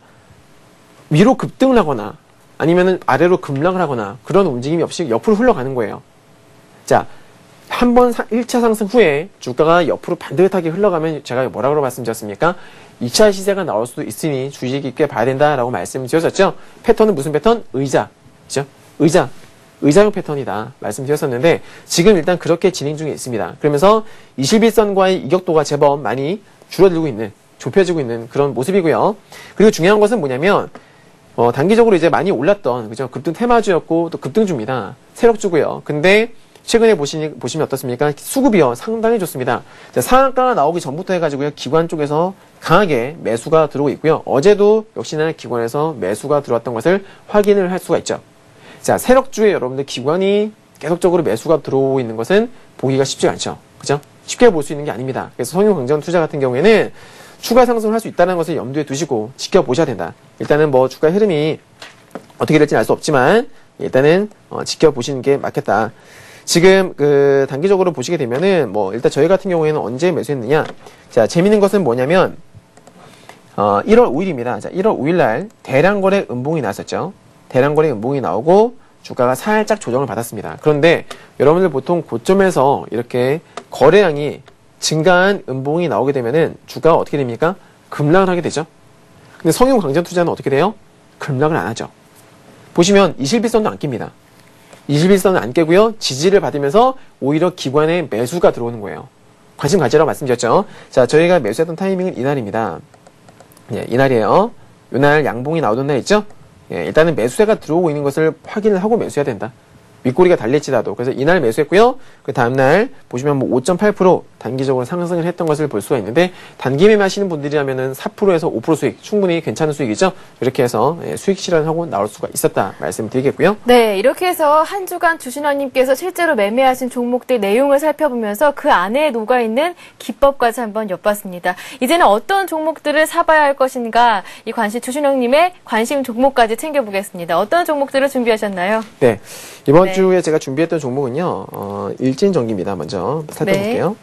위로 급등을 하거나 아니면은 아래로 급락을 하거나 그런 움직임이 없이 옆으로 흘러가는 거예요. 자, 한번 1차 상승 후에 주가가 옆으로 반듯하게 흘러가면 제가 뭐라고 말씀드렸습니까? 2차 시세가 나올 수도 있으니 주의 깊게 봐야 된다라고 말씀드렸었죠. 패턴은 무슨 패턴? 의자. 그죠? 의자. 의자형 패턴이다 말씀드렸었는데 지금 일단 그렇게 진행 중에 있습니다. 그러면서 21선과의 이격도가 제법 많이 줄어들고 있는, 좁혀지고 있는 그런 모습이고요. 그리고 중요한 것은 뭐냐면 단기적으로 이제 많이 올랐던 그죠, 급등 테마주였고 또 급등주입니다. 세력주고요. 근데 최근에 보시면 어떻습니까? 수급이요 상당히 좋습니다. 자, 상한가가 나오기 전부터 해가지고요 기관 쪽에서 강하게 매수가 들어오고 있고요. 어제도 역시나 기관에서 매수가 들어왔던 것을 확인을 할 수가 있죠. 자, 세력주에 여러분들 기관이 계속적으로 매수가 들어오고 있는 것은 보기가 쉽지가 않죠. 그죠? 쉽게 볼 수 있는 게 아닙니다. 그래서 성유강전 투자 같은 경우에는 추가 상승을 할 수 있다는 것을 염두에 두시고 지켜보셔야 된다. 일단은 뭐 주가 흐름이 어떻게 될지는 알 수 없지만 일단은 지켜보시는 게 맞겠다. 지금 단기적으로 보시게 되면은 뭐 일단 저희 같은 경우에는 언제 매수했느냐? 자, 재밌는 것은 뭐냐면 1월 5일입니다. 자, 1월 5일 날 대량거래 음봉이 나왔었죠. 대량거래 음봉이 나오고 주가가 살짝 조정을 받았습니다. 그런데 여러분들 보통 고점에서 이렇게 거래량이 증가한 음봉이 나오게 되면은 주가가 어떻게 됩니까? 급락을 하게 되죠. 근데 성유강전투자는 어떻게 돼요? 급락을 안 하죠. 보시면 21선도 안 낍니다. 21선은 안 깨고요. 지지를 받으면서 오히려 기관의 매수가 들어오는 거예요. 관심 가지라고 말씀드렸죠. 자, 저희가 매수했던 타이밍은 이날입니다. 예, 이날이에요. 이날 양봉이 나오던 날 있죠? 예, 일단은 매수세가 들어오고 있는 것을 확인을 하고 매수해야 된다. 윗꼬리가 달릴지라도. 그래서 이날 매수했고요. 그 다음날 보시면 뭐 5.8% 단기적으로 상승을 했던 것을 볼 수가 있는데 단기 매매하시는 분들이라면은 4%에서 5% 수익 충분히 괜찮은 수익이죠. 이렇게 해서 수익 실현하고 나올 수가 있었다 말씀드리겠고요. 네, 이렇게 해서 한 주간 주신원님께서 실제로 매매하신 종목들 내용을 살펴보면서 그 안에 녹아있는 기법까지 한번 엿봤습니다. 이제는 어떤 종목들을 사봐야 할 것인가 이 주신원님의 관심 종목까지 챙겨보겠습니다. 어떤 종목들을 준비하셨나요? 네, 이번 주에 제가 준비했던 종목은요, 일진전기입니다. 먼저 살펴볼게요.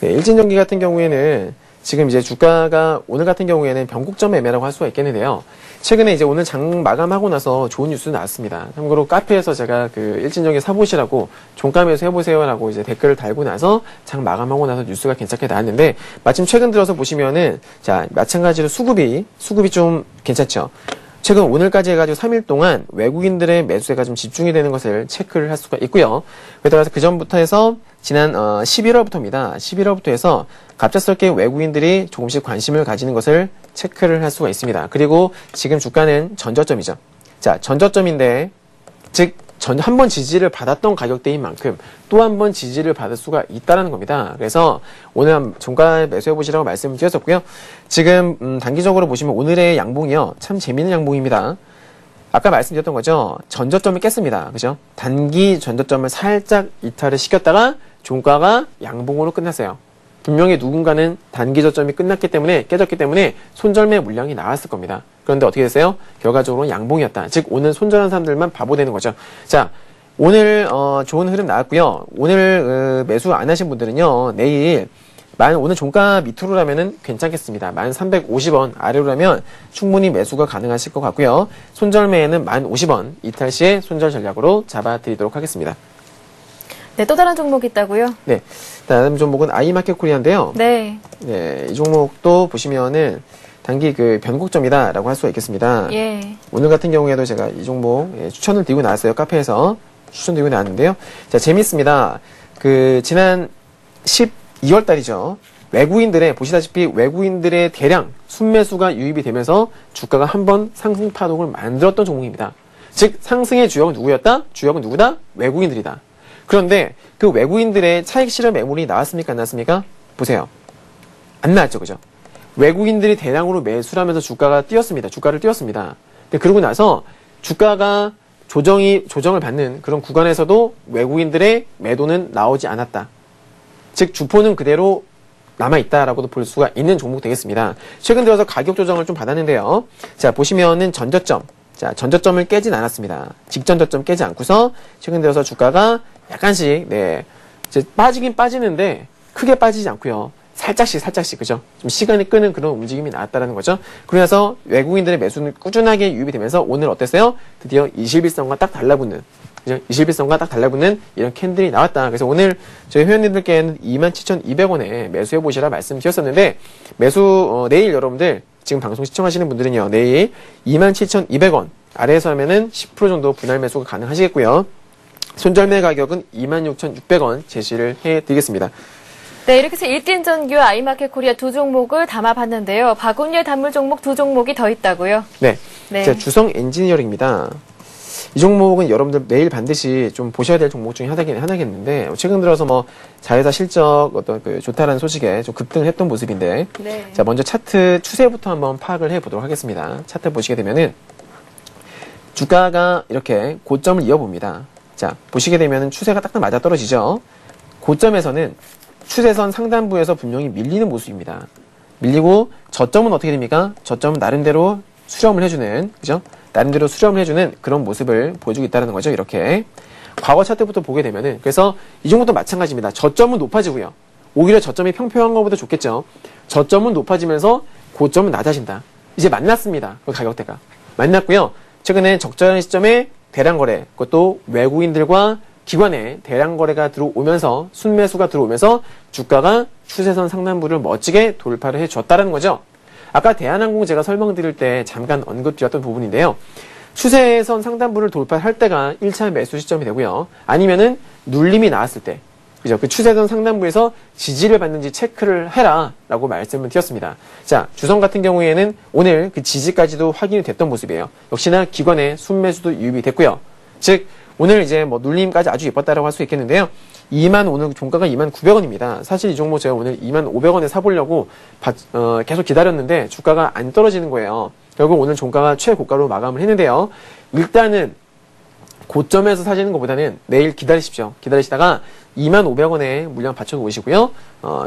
네, 일진전기 같은 경우에는 지금 이제 주가가 오늘 같은 경우에는 변곡점 매매라고 할 수가 있겠는데요. 최근에 이제 오늘 장 마감하고 나서 좋은 뉴스 나왔습니다. 참고로 카페에서 제가 일진전기 사보시라고 종가매수 해보세요라고 이제 댓글을 달고 나서 장 마감하고 나서 뉴스가 괜찮게 나왔는데 마침 최근 들어서 보시면은 자, 마찬가지로 수급이 좀 괜찮죠. 최근 오늘까지 해가지고 3일 동안 외국인들의 매수세가 좀 집중이 되는 것을 체크를 할 수가 있고요. 그러다가 그 전부터 해서 지난 11월부터입니다. 11월부터 해서 갑작스럽게 외국인들이 조금씩 관심을 가지는 것을 체크를 할 수가 있습니다. 그리고 지금 주가는 전저점이죠. 자, 전저점인데 즉 한 번 지지를 받았던 가격대인 만큼 또 한 번 지지를 받을 수가 있다는 겁니다. 그래서 오늘 종가 매수해 보시라고 말씀을 드렸었고요. 지금 단기적으로 보시면 오늘의 양봉이요, 참 재미있는 양봉입니다. 아까 말씀드렸던 거죠. 전저점을 깼습니다. 그죠? 단기 전저점을 살짝 이탈을 시켰다가 종가가 양봉으로 끝났어요. 분명히 누군가는 단기 저점이 깨졌기 때문에 손절매 물량이 나왔을 겁니다. 그런데 어떻게 됐어요? 결과적으로 양봉이었다. 즉 오늘 손절한 사람들만 바보 되는 거죠. 자, 오늘 좋은 흐름 나왔고요. 오늘 매수 안 하신 분들은요, 내일 오늘 종가 밑으로라면은 괜찮겠습니다. 1,350원 아래로라면 충분히 매수가 가능하실 것 같고요. 손절매에는 1,050원 이탈 시에 손절 전략으로 잡아드리도록 하겠습니다. 네, 또 다른 종목이 있다고요? 네, 다음 종목은 아이마켓 코리아인데요. 네. 네, 이 종목도 보시면은 단기 변곡점이다라고 할 수가 있겠습니다. 예. 오늘 같은 경우에도 제가 이 종목 추천을 드리고 나왔어요. 카페에서 추천드리고 나왔는데요. 자, 재밌습니다. 지난 12월 달이죠. 보시다시피 외국인들의 대량 순매수가 유입이 되면서 주가가 한번 상승 파동을 만들었던 종목입니다. 즉, 상승의 주역은 누구였다? 주역은 누구다? 외국인들이다. 그런데 그 외국인들의 차익 실현 매물이 나왔습니까? 안 나왔습니까? 보세요. 안 나왔죠. 그죠? 외국인들이 대량으로 매수를 하면서 주가를 띄웠습니다. 근데 그러고 나서 주가가 조정을 받는 그런 구간에서도 외국인들의 매도는 나오지 않았다. 즉, 주포는 그대로 남아있다라고도 볼 수가 있는 종목 되겠습니다. 최근 들어서 가격 조정을 좀 받았는데요. 자, 보시면은 전저점을 깨진 않았습니다. 직전저점 깨지 않고서 최근 들어서 주가가 약간씩, 이제 빠지긴 빠지는데 크게 빠지지 않고요. 살짝씩, 그죠? 좀 시간이 끄는 그런 움직임이 나왔다는 거죠. 그러면서 외국인들의 매수는 꾸준하게 유입이 되면서 오늘 어땠어요? 드디어 21선과 딱 달라붙는, 그죠? 21선과 딱 달라붙는 이런 캔들이 나왔다. 그래서 오늘 저희 회원님들께는 27,200원에 매수해보시라 말씀드렸었는데, 내일 여러분들 지금 방송 시청하시는 분들은요, 내일 27,200원 아래에서 하면은 10% 정도 분할 매수가 가능하시겠고요. 손절매 가격은 26,600원 제시를 해드리겠습니다. 네, 이렇게 해서 일진전기와 아이마켓 코리아 두 종목을 담아봤는데요. 바구니에 담을 종목 두 종목이 더 있다고요? 네. 네. 자, 주성 엔지니어링입니다. 이 종목은 여러분들 매일 반드시 좀 보셔야 될 종목 중에 하나겠는데, 최근 들어서 뭐 자회사 실적 어떤 그 좋다라는 소식에 좀 급등을 했던 모습인데, 네. 자, 먼저 차트 추세부터 한번 파악을 해보도록 하겠습니다. 차트 보시게 되면은 주가가 이렇게 고점을 이어봅니다. 자, 보시게 되면은 추세가 딱딱 맞아 떨어지죠. 고점에서는 추세선 상단부에서 분명히 밀리는 모습입니다. 밀리고 저점은 어떻게 됩니까? 저점은 나름대로 수렴을 해주는, 그죠? 나름대로 수렴을 해주는 그런 모습을 보여주고 있다는 거죠. 이렇게 과거 차트부터 보게 되면은, 그래서 이 종목도 마찬가지입니다. 저점은 높아지고요. 오히려 저점이 평평한 것보다 좋겠죠. 저점은 높아지면서 고점은 낮아진다. 이제 만났습니다. 그 가격대가 만났고요. 최근에 적절한 시점에 대량 거래, 그것도 외국인들과 기관에 대량 거래가 들어오면서 순매수가 들어오면서 주가가 추세선 상단부를 멋지게 돌파를 해줬다는 거죠. 아까 대한항공 제가 설명드릴 때 잠깐 언급드렸던 부분인데요. 추세선 상단부를 돌파할 때가 1차 매수 시점이 되고요. 아니면은 눌림이 나왔을 때, 그죠? 그 추세선 상단부에서 지지를 받는지 체크를 해라 라고 말씀을 드렸습니다. 자, 주성 같은 경우에는 오늘 그 지지까지도 확인이 됐던 모습이에요. 역시나 기관의 순매수도 유입이 됐고요. 즉 오늘 이제 뭐 눌림까지 아주 예뻤다라고 할 수 있겠는데요. 오늘 종가가 29,000원입니다. 사실 이 종목 제가 오늘 25,000원에 사보려고 계속 기다렸는데 주가가 안 떨어지는 거예요. 결국 오늘 종가가 최고가로 마감을 했는데요. 일단은 고점에서 사시는 것보다는 내일 기다리십시오. 기다리시다가 25,000원에 물량 받쳐놓으시고요.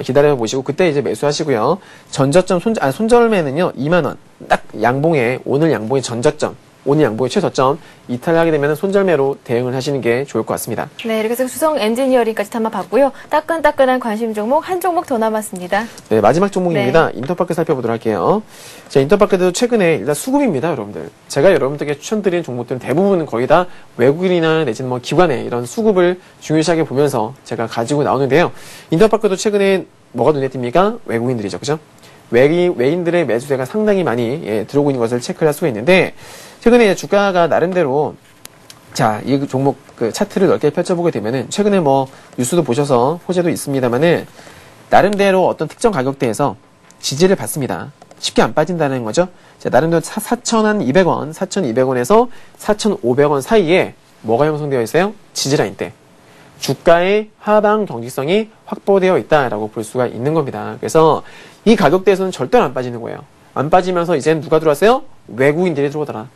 기다려보시고 그때 이제 매수하시고요. 전저점 손절매는요 20,000원. 딱 양봉에 오늘 양봉의 전저점, 오늘 양봉의 최저점 이탈하게 되면 손절매로 대응을 하시는 게 좋을 것 같습니다. 네, 이렇게 해서 주성 엔지니어링까지 담아봤고요. 따끈따끈한 관심 종목 한 종목 더 남았습니다. 네, 마지막 종목입니다. 네. 인터파크 살펴보도록 할게요. 자, 인터파크도 최근에 일단 수급입니다, 여러분들. 제가 여러분들께 추천드린 종목들은 대부분은 거의 다 외국인이나 내지는 뭐 기관의 이런 수급을 중요시하게 보면서 제가 가지고 나오는데요. 인터파크도 최근에 뭐가 눈에 띕니까? 외국인들이죠, 그죠? 외인들의 매수세가 상당히 많이 들어오고 있는 것을 체크를 할 수가 있는데, 최근에 주가가 나름대로, 자, 이 종목 그 차트를 넓게 펼쳐보게 되면은, 최근에 뭐, 뉴스도 보셔서 호재도 있습니다만은, 나름대로 어떤 특정 가격대에서 지지를 받습니다. 쉽게 안 빠진다는 거죠. 자, 나름대로 4,200원, 4,200원에서 4,500원 사이에 뭐가 형성되어 있어요? 지지라인대. 주가의 하방 경직성이 확보되어 있다라고 볼 수가 있는 겁니다. 그래서 이 가격대에서는 절대로 안 빠지는 거예요. 안 빠지면서 이제는 누가 들어왔어요? 외국인들이 들어오더라.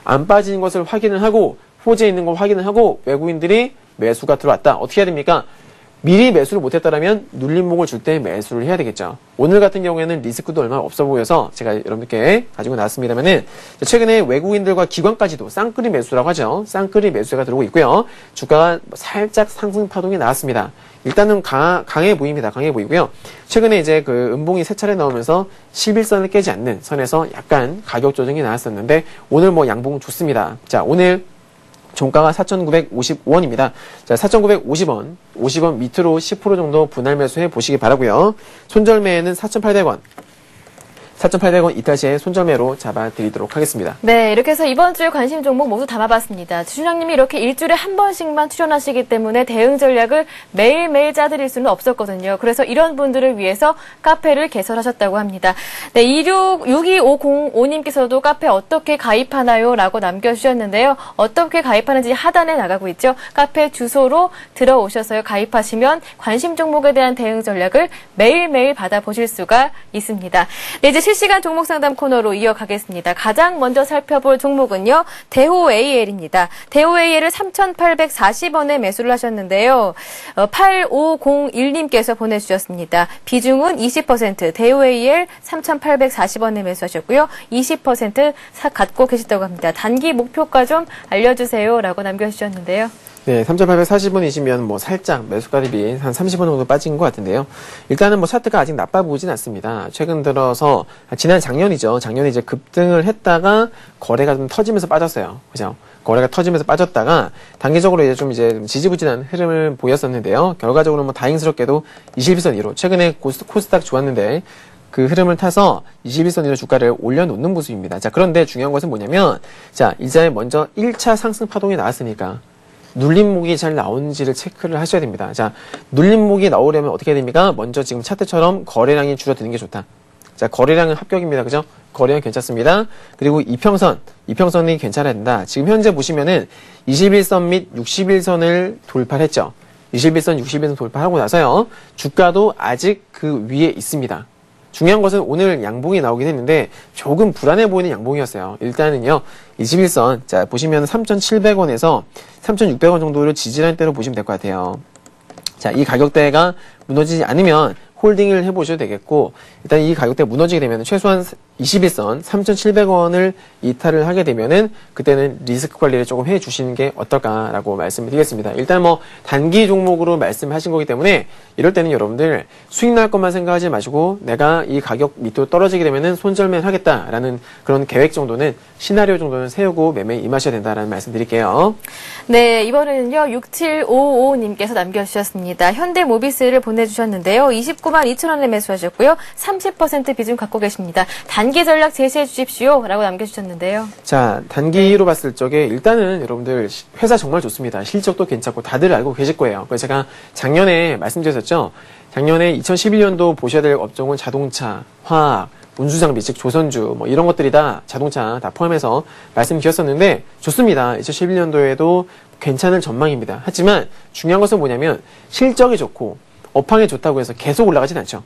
안 빠지는 것을 확인을 하고 호재 있는 걸 확인을 하고 외국인들이 매수가 들어왔다. 어떻게 해야 됩니까? 미리 매수를 못했다면 눌림목을 줄 때 매수를 해야 되겠죠. 오늘 같은 경우에는 리스크도 얼마 없어 보여서 제가 여러분께 가지고 나왔습니다만은 최근에 외국인들과 기관까지도 쌍끌이 매수라고 하죠. 쌍끌이 매수가 들어오고 있고요. 주가가 살짝 상승 파동이 나왔습니다. 일단은 강해 보입니다. 강해 보이고요. 최근에 이제 그 음봉이 세 차례 나오면서 11선을 깨지 않는 선에서 약간 가격 조정이 나왔었는데 오늘 뭐 양봉 좋습니다. 자, 오늘 종가가 4,955원입니다. 자, 4,950원, 50원 밑으로 10% 정도 분할 매수해 보시기 바라고요. 손절매는 4,800원. 4,800원 이탈 시에 손절매로 잡아드리도록 하겠습니다. 네, 이렇게 해서 이번 주에 관심 종목 모두 담아봤습니다. 주장님이 이렇게 일주일에 한 번씩만 출연하시기 때문에 대응 전략을 매일매일 짜드릴 수는 없었거든요. 그래서 이런 분들을 위해서 카페를 개설하셨다고 합니다. 네, 62505님께서도 카페 어떻게 가입하나요? 라고 남겨주셨는데요. 어떻게 가입하는지 하단에 나가고 있죠. 카페 주소로 들어오셔서 가입하시면 관심 종목에 대한 대응 전략을 매일매일 받아보실 수가 있습니다. 네, 이제 실시간 종목 상담 코너로 이어가겠습니다. 가장 먼저 살펴볼 종목은요. 대호AL입니다. 대호AL을 3,840원에 매수를 하셨는데요. 8501님께서 보내주셨습니다. 비중은 20%, 대호AL 3,840원에 매수하셨고요. 20% 갖고 계시다고 합니다. 단기 목표가 좀 알려주세요. 라고 남겨주셨는데요. 네, 3,840원이시면 뭐 살짝 매수가 대비 한 30원 정도 빠진 것 같은데요. 일단은 뭐 차트가 아직 나빠 보진 않습니다. 최근 들어서 지난 작년이죠. 작년에 이제 급등을 했다가 거래가 좀 터지면서 빠졌어요. 그죠? 거래가 터지면서 빠졌다가 단기적으로 이제 좀 지지부진한 흐름을 보였었는데요. 결과적으로 뭐 다행스럽게도 21선 이로 최근에 코스닥 좋았는데 그 흐름을 타서 21선 이로 주가를 올려놓는 모습입니다. 자, 그런데 중요한 것은 뭐냐면, 자, 이제 먼저 1차 상승 파동이 나왔으니까, 눌림목이 잘 나오는지를 체크를 하셔야 됩니다. 자, 눌림목이 나오려면 어떻게 해야 됩니까? 먼저 지금 차트처럼 거래량이 줄어드는 게 좋다. 자, 거래량은 합격입니다. 그죠? 거래량 괜찮습니다. 그리고 이평선이 괜찮아야 된다. 지금 현재 보시면은 21선 및 61선을 돌파했죠. 21선, 61선 돌파하고 나서요. 주가도 아직 그 위에 있습니다. 중요한 것은 오늘 양봉이 나오긴 했는데 조금 불안해 보이는 양봉이었어요. 일단은요. 21선, 자, 보시면 3,700원에서 3,600원 정도를 지지라인대로 보시면 될 것 같아요. 자, 이 가격대가 무너지지 않으면 홀딩을 해보셔도 되겠고, 일단 이 가격대 무너지게 되면 최소한 21선 3,700원을 이탈을 하게 되면은 그때는 리스크 관리를 조금 해주시는 게 어떨까라고 말씀을 드리겠습니다. 일단 뭐 단기 종목으로 말씀하신 거기 때문에 이럴 때는 여러분들 수익 날 것만 생각하지 마시고 내가 이 가격 밑으로 떨어지게 되면은 손절매 하겠다라는 그런 계획 정도는 시나리오 정도는 세우고 매매에 임하셔야 된다라는 말씀 드릴게요. 네, 이번에는요 6755님께서 남겨주셨습니다. 현대모비스를 보내주셨는데요. 29만 2천 원에 매수하셨고요. 30% 비중 갖고 계십니다. 단기 전략 제시해 주십시오 라고 남겨주셨는데요. 자, 단기로 봤을 적에 일단은 여러분들 회사 정말 좋습니다. 실적도 괜찮고 다들 알고 계실 거예요. 그래서 제가 작년에 말씀드렸었죠. 작년에 2011년도 보셔야 될 업종은 자동차, 화학, 운수장비, 즉 조선주 뭐 이런 것들이다. 자동차 다 포함해서 말씀드렸었는데 좋습니다. 2011년도에도 괜찮은 전망입니다. 하지만 중요한 것은 뭐냐면 실적이 좋고 업황이 좋다고 해서 계속 올라가진 않죠.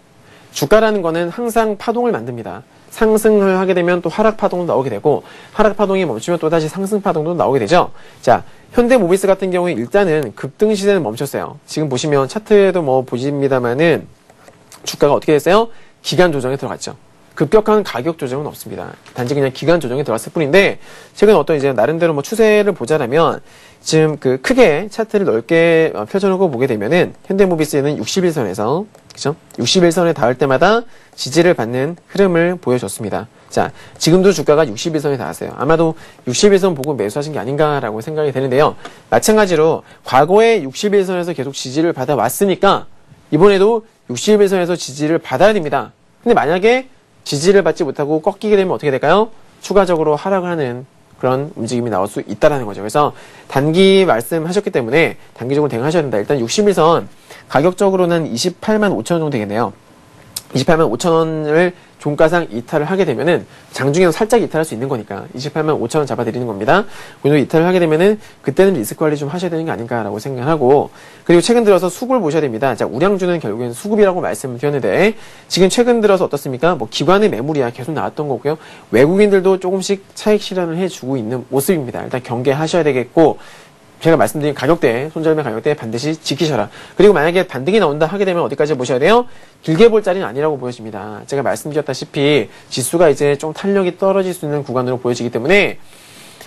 주가라는 거는 항상 파동을 만듭니다. 상승을 하게 되면 또 하락 파동도 나오게 되고 하락 파동이 멈추면 또 다시 상승 파동도 나오게 되죠. 자, 현대모비스 같은 경우에 일단은 급등 시대는 멈췄어요. 지금 보시면 차트에도 뭐 보십니다만은 주가가 어떻게 됐어요? 기간 조정에 들어갔죠. 급격한 가격 조정은 없습니다. 단지 그냥 기간 조정에 들어갔을 뿐인데 최근 어떤 이제 나름대로 뭐 추세를 보자라면 지금 그 크게 차트를 넓게 펼쳐놓고 보게 되면은 현대모비스는 61선에서 그죠? 61선에 닿을 때마다 지지를 받는 흐름을 보여줬습니다. 자, 지금도 주가가 61선에 닿았어요. 아마도 61선 보고 매수하신 게 아닌가라고 생각이 되는데요. 마찬가지로 과거에 61선에서 계속 지지를 받아왔으니까 이번에도 61선에서 지지를 받아야 됩니다. 근데 만약에 지지를 받지 못하고 꺾이게 되면 어떻게 될까요? 추가적으로 하락을 하는 그런 움직임이 나올 수 있다라는 거죠. 그래서 단기 말씀하셨기 때문에 단기적으로 대응하셔야 된다. 일단 61선 가격적으로는 28만 5천 원 정도 되겠네요. 28만 5천 원을 종가상 이탈을 하게 되면은 장중에는 살짝 이탈할 수 있는 거니까 28만 5천 원 잡아드리는 겁니다. 오늘 이탈을 하게 되면은 그때는 리스크 관리 좀 하셔야 되는 게 아닌가라고 생각하고 그리고 최근 들어서 수급을 보셔야 됩니다. 자, 우량주는 결국엔 수급이라고 말씀을 드렸는데 지금 최근 들어서 어떻습니까? 뭐 기관의 매물이야 계속 나왔던 거고요. 외국인들도 조금씩 차익 실현을 해주고 있는 모습입니다. 일단 경계하셔야 되겠고 제가 말씀드린 가격대, 손절매 가격대 반드시 지키셔라. 그리고 만약에 반등이 나온다 하게 되면 어디까지 보셔야 돼요? 길게 볼 자리는 아니라고 보여집니다. 제가 말씀드렸다시피 지수가 이제 좀 탄력이 떨어질 수 있는 구간으로 보여지기 때문에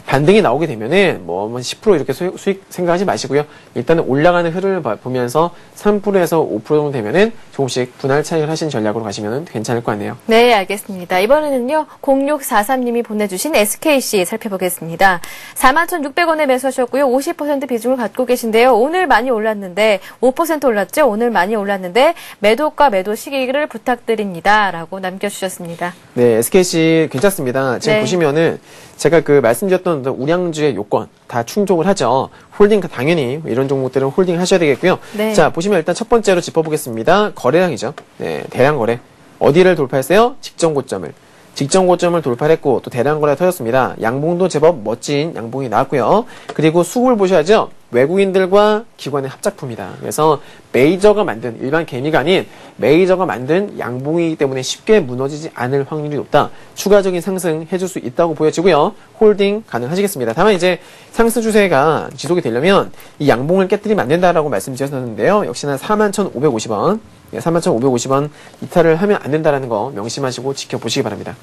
반등이 나오게 되면은 뭐 10% 이렇게 수익 생각하지 마시고요. 일단은 올라가는 흐름을 보면서 3%에서 5% 정도 되면은 조금씩 분할 차익을 하신 전략으로 가시면 괜찮을 것 같네요. 네, 알겠습니다. 이번에는요. 0643님이 보내주신 SKC 살펴보겠습니다. 41,600원에 매수하셨고요. 50% 비중을 갖고 계신데요. 오늘 많이 올랐는데 5% 올랐죠? 오늘 많이 올랐는데 매도가 매도 시기를 부탁드립니다. 라고 남겨주셨습니다. 네, SKC 괜찮습니다. 지금 네. 보시면은 제가 그 말씀드렸던 우량주의 요건 다 충족을 하죠. 홀딩 당연히 이런 종목들은 홀딩 하셔야 되겠고요. 네. 자, 보시면 일단 첫 번째로 짚어보겠습니다. 거래량이죠. 네, 대량 거래. 어디를 돌파했어요? 직전 고점을 돌파했고 또 대량 거래가 터졌습니다. 양봉도 제법 멋진 양봉이 나왔고요. 그리고 수급을 보셔야죠. 외국인들과 기관의 합작품이다. 그래서 메이저가 만든 일반 개미가 아닌 메이저가 만든 양봉이기 때문에 쉽게 무너지지 않을 확률이 높다. 추가적인 상승 해줄 수 있다고 보여지고요. 홀딩 가능하시겠습니다. 다만 이제 상승 추세가 지속이 되려면 이 양봉을 깨뜨리면 안 된다라고 말씀드렸었는데요. 역시나 41,550원. 41,550원 이탈을 하면 안 된다라는 거 명심하시고 지켜보시기 바랍니다.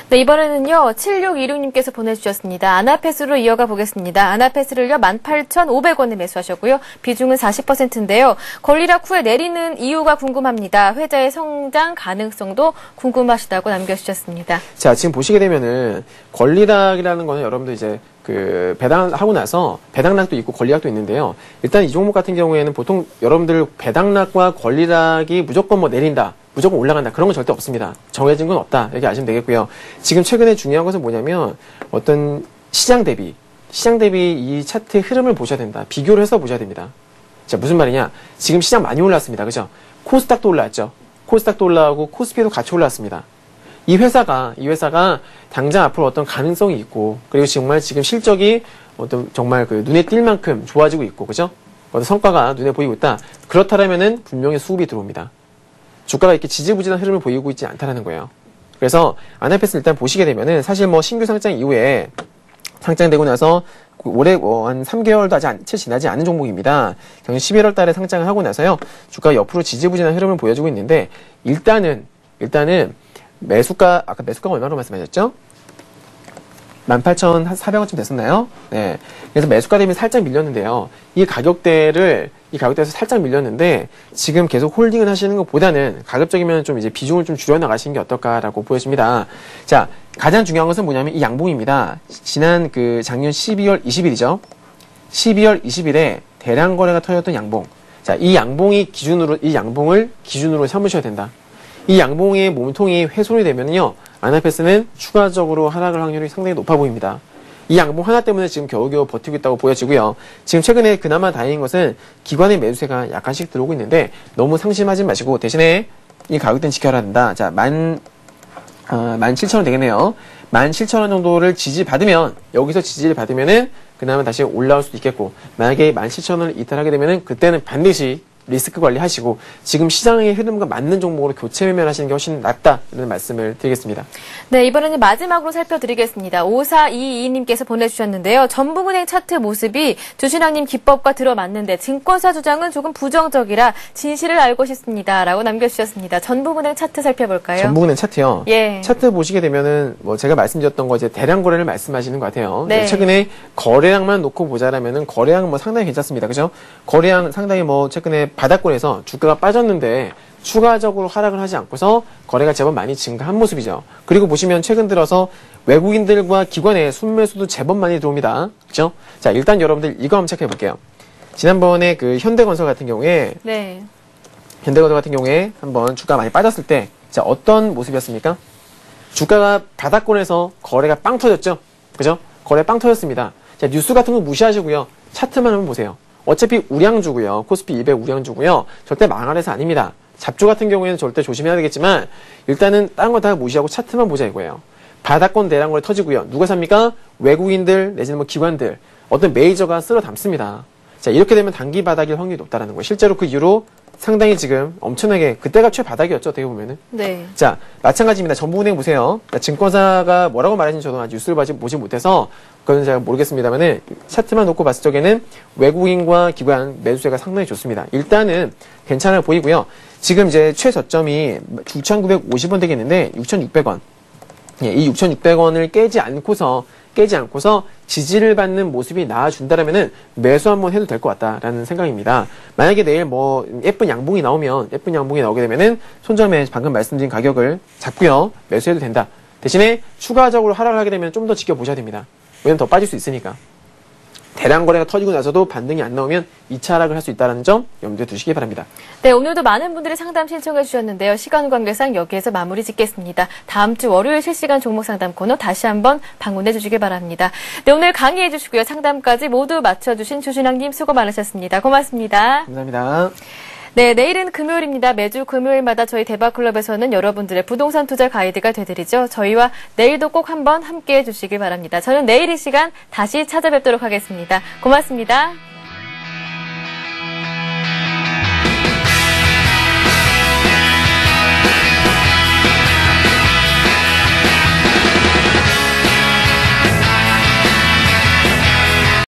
네, 이번에는요. 7626님께서 보내주셨습니다. 아나페스로 이어가 보겠습니다. 아나페스를요. 18,500원에 매수하셨고요. 비중은 40%인데요. 권리락 후에 내리는 이유가 궁금합니다. 회사의 성장 가능성도 궁금하시다고 남겨주셨습니다. 자, 지금 보시게 되면은 권리락이라는 거는 여러분들 이제 그 배당하고 나서 배당락도 있고 권리락도 있는데요. 일단 이 종목 같은 경우에는 보통 여러분들 배당락과 권리락이 무조건 뭐 내린다. 무조건 올라간다. 그런 건 절대 없습니다. 정해진 건 없다. 이렇게 아시면 되겠고요. 지금 최근에 중요한 것은 뭐냐면 어떤 시장 대비 이 차트의 흐름을 보셔야 된다. 비교를 해서 보셔야 됩니다. 자, 무슨 말이냐? 지금 시장 많이 올랐습니다. 그죠? 코스닥도 올랐죠. 코스닥도 올라오고 코스피도 같이 올랐습니다. 이 회사가 당장 앞으로 어떤 가능성이 있고, 그리고 정말 지금 실적이 어떤 정말 그 눈에 띌 만큼 좋아지고 있고, 그죠? 어떤 성과가 눈에 보이고 있다. 그렇다면은 분명히 수급이 들어옵니다. 주가가 이렇게 지지부진한 흐름을 보이고 있지 않다는 거예요. 그래서 아나페스 일단 보시게 되면은 사실 뭐 신규 상장 이후에 상장되고 나서 올해 한 3개월도 아직 채 지나지 않은 종목입니다. 작년 11월 달에 상장을 하고 나서요. 주가가 옆으로 지지부진한 흐름을 보여주고 있는데 일단은 매수가 아까 매수가가 얼마로 말씀하셨죠? 18,400원쯤 됐었나요? 네. 그래서 매수가 대비 살짝 밀렸는데요. 이 가격대에서 살짝 밀렸는데, 지금 계속 홀딩을 하시는 것보다는 가급적이면 좀 이제 비중을 좀 줄여나가시는 게 어떨까라고 보여집니다. 자, 가장 중요한 것은 뭐냐면 이 양봉입니다. 지난 작년 12월 20일이죠. 12월 20일에 대량 거래가 터졌던 양봉. 자, 이 양봉을 기준으로 삼으셔야 된다. 이 양봉의 몸통이 훼손이 되면요. 아나페스는 추가적으로 하락할 확률이 상당히 높아 보입니다. 이 양봉 하나 때문에 지금 겨우겨우 버티고 있다고 보여지고요. 지금 최근에 그나마 다행인 것은 기관의 매수세가 약간씩 들어오고 있는데 너무 상심하지 마시고 대신에 이 가격대는 지켜야 한다. 자, 17,000원 되겠네요. 17,000원 정도를 여기서 지지를 받으면은 그나마 다시 올라올 수도 있겠고, 만약에 17,000원을 이탈하게 되면은 그때는 반드시 리스크 관리하시고 지금 시장의 흐름과 맞는 종목으로 교체 매매하시는 게 훨씬 낫다 이런 말씀을 드리겠습니다. 네, 이번에는 마지막으로 살펴드리겠습니다. 5422님께서 보내주셨는데요. 전북은행 차트 모습이 주신왕님 기법과 들어맞는데 증권사 주장은 조금 부정적이라 진실을 알고 싶습니다. 라고 남겨주셨습니다. 전북은행 차트 살펴볼까요? 전북은행 차트요? 예. 차트 보시게 되면은 제가 말씀드렸던 거 이제 대량 거래를 말씀하시는 것 같아요. 네. 최근에 거래량만 놓고 보자라면은 거래량 상당히 괜찮습니다. 그죠? 거래량 상당히 최근에 바닥권에서 주가가 빠졌는데 추가적으로 하락을 하지 않고서 거래가 제법 많이 증가한 모습이죠. 그리고 보시면 최근 들어서 외국인들과 기관의 순매수도 제법 많이 들어옵니다. 그죠? 자, 일단 여러분들 이거 한번 체크해 볼게요. 지난번에 현대건설 같은 경우에 한번 주가가 많이 빠졌을 때 자, 어떤 모습이었습니까? 주가가 바닥권에서 거래가 빵 터졌죠? 그죠? 거래 빵 터졌습니다. 자, 뉴스 같은 거 무시하시고요. 차트만 한번 보세요. 어차피 우량주고요. 코스피 200 우량주고요. 절대 망할 회사 아닙니다. 잡주 같은 경우에는 절대 조심해야 되겠지만 일단은 딴 거 다 무시하고 차트만 보자 이거예요. 바닥권 대량 거래 터지고요. 누가 삽니까? 외국인들 내지는 기관들, 어떤 메이저가 쓸어 담습니다. 자, 이렇게 되면 단기 바닥일 확률이 높다라는 거예요. 실제로 그 이후로 상당히 지금 엄청나게 그때가 최바닥이었죠. 어떻게 보면은. 네. 자, 마찬가지입니다. 전북은행 보세요. 증권사가 뭐라고 말하는지 저도 아직 뉴스를 보지 못해서 그건 제가 모르겠습니다만은 차트만 놓고 봤을 적에는 외국인과 기관 매수세가 상당히 좋습니다. 일단은 괜찮아 보이고요. 지금 이제 최저점이 6,950원 되겠는데 6,600원. 예, 이 6,600원을 깨지 않고서 지지를 받는 모습이 나와준다라면은 매수 한번 해도 될 것 같다라는 생각입니다. 만약에 내일 예쁜 양봉이 나오게 되면은 손절매 방금 말씀드린 가격을 잡고요. 매수해도 된다. 대신에 추가적으로 하락을 하게 되면 좀 더 지켜보셔야 됩니다. 왜냐면 더 빠질 수 있으니까. 대량 거래가 터지고 나서도 반등이 안 나오면 2차 하락을 할 수 있다는 점 염두에 두시기 바랍니다. 네, 오늘도 많은 분들이 상담 신청해 주셨는데요. 시간 관계상 여기에서 마무리 짓겠습니다. 다음 주 월요일 실시간 종목 상담 코너 다시 한번 방문해 주시기 바랍니다. 네, 오늘 강의해 주시고요. 상담까지 모두 맞춰주신 주신왕님 수고 많으셨습니다. 고맙습니다. 감사합니다. 네, 내일은 금요일입니다. 매주 금요일마다 저희 대박클럽에서는 여러분들의 부동산 투자 가이드가 되드리죠. 저희와 내일도 꼭 한번 함께해 주시길 바랍니다. 저는 내일 이 시간 다시 찾아뵙도록 하겠습니다. 고맙습니다.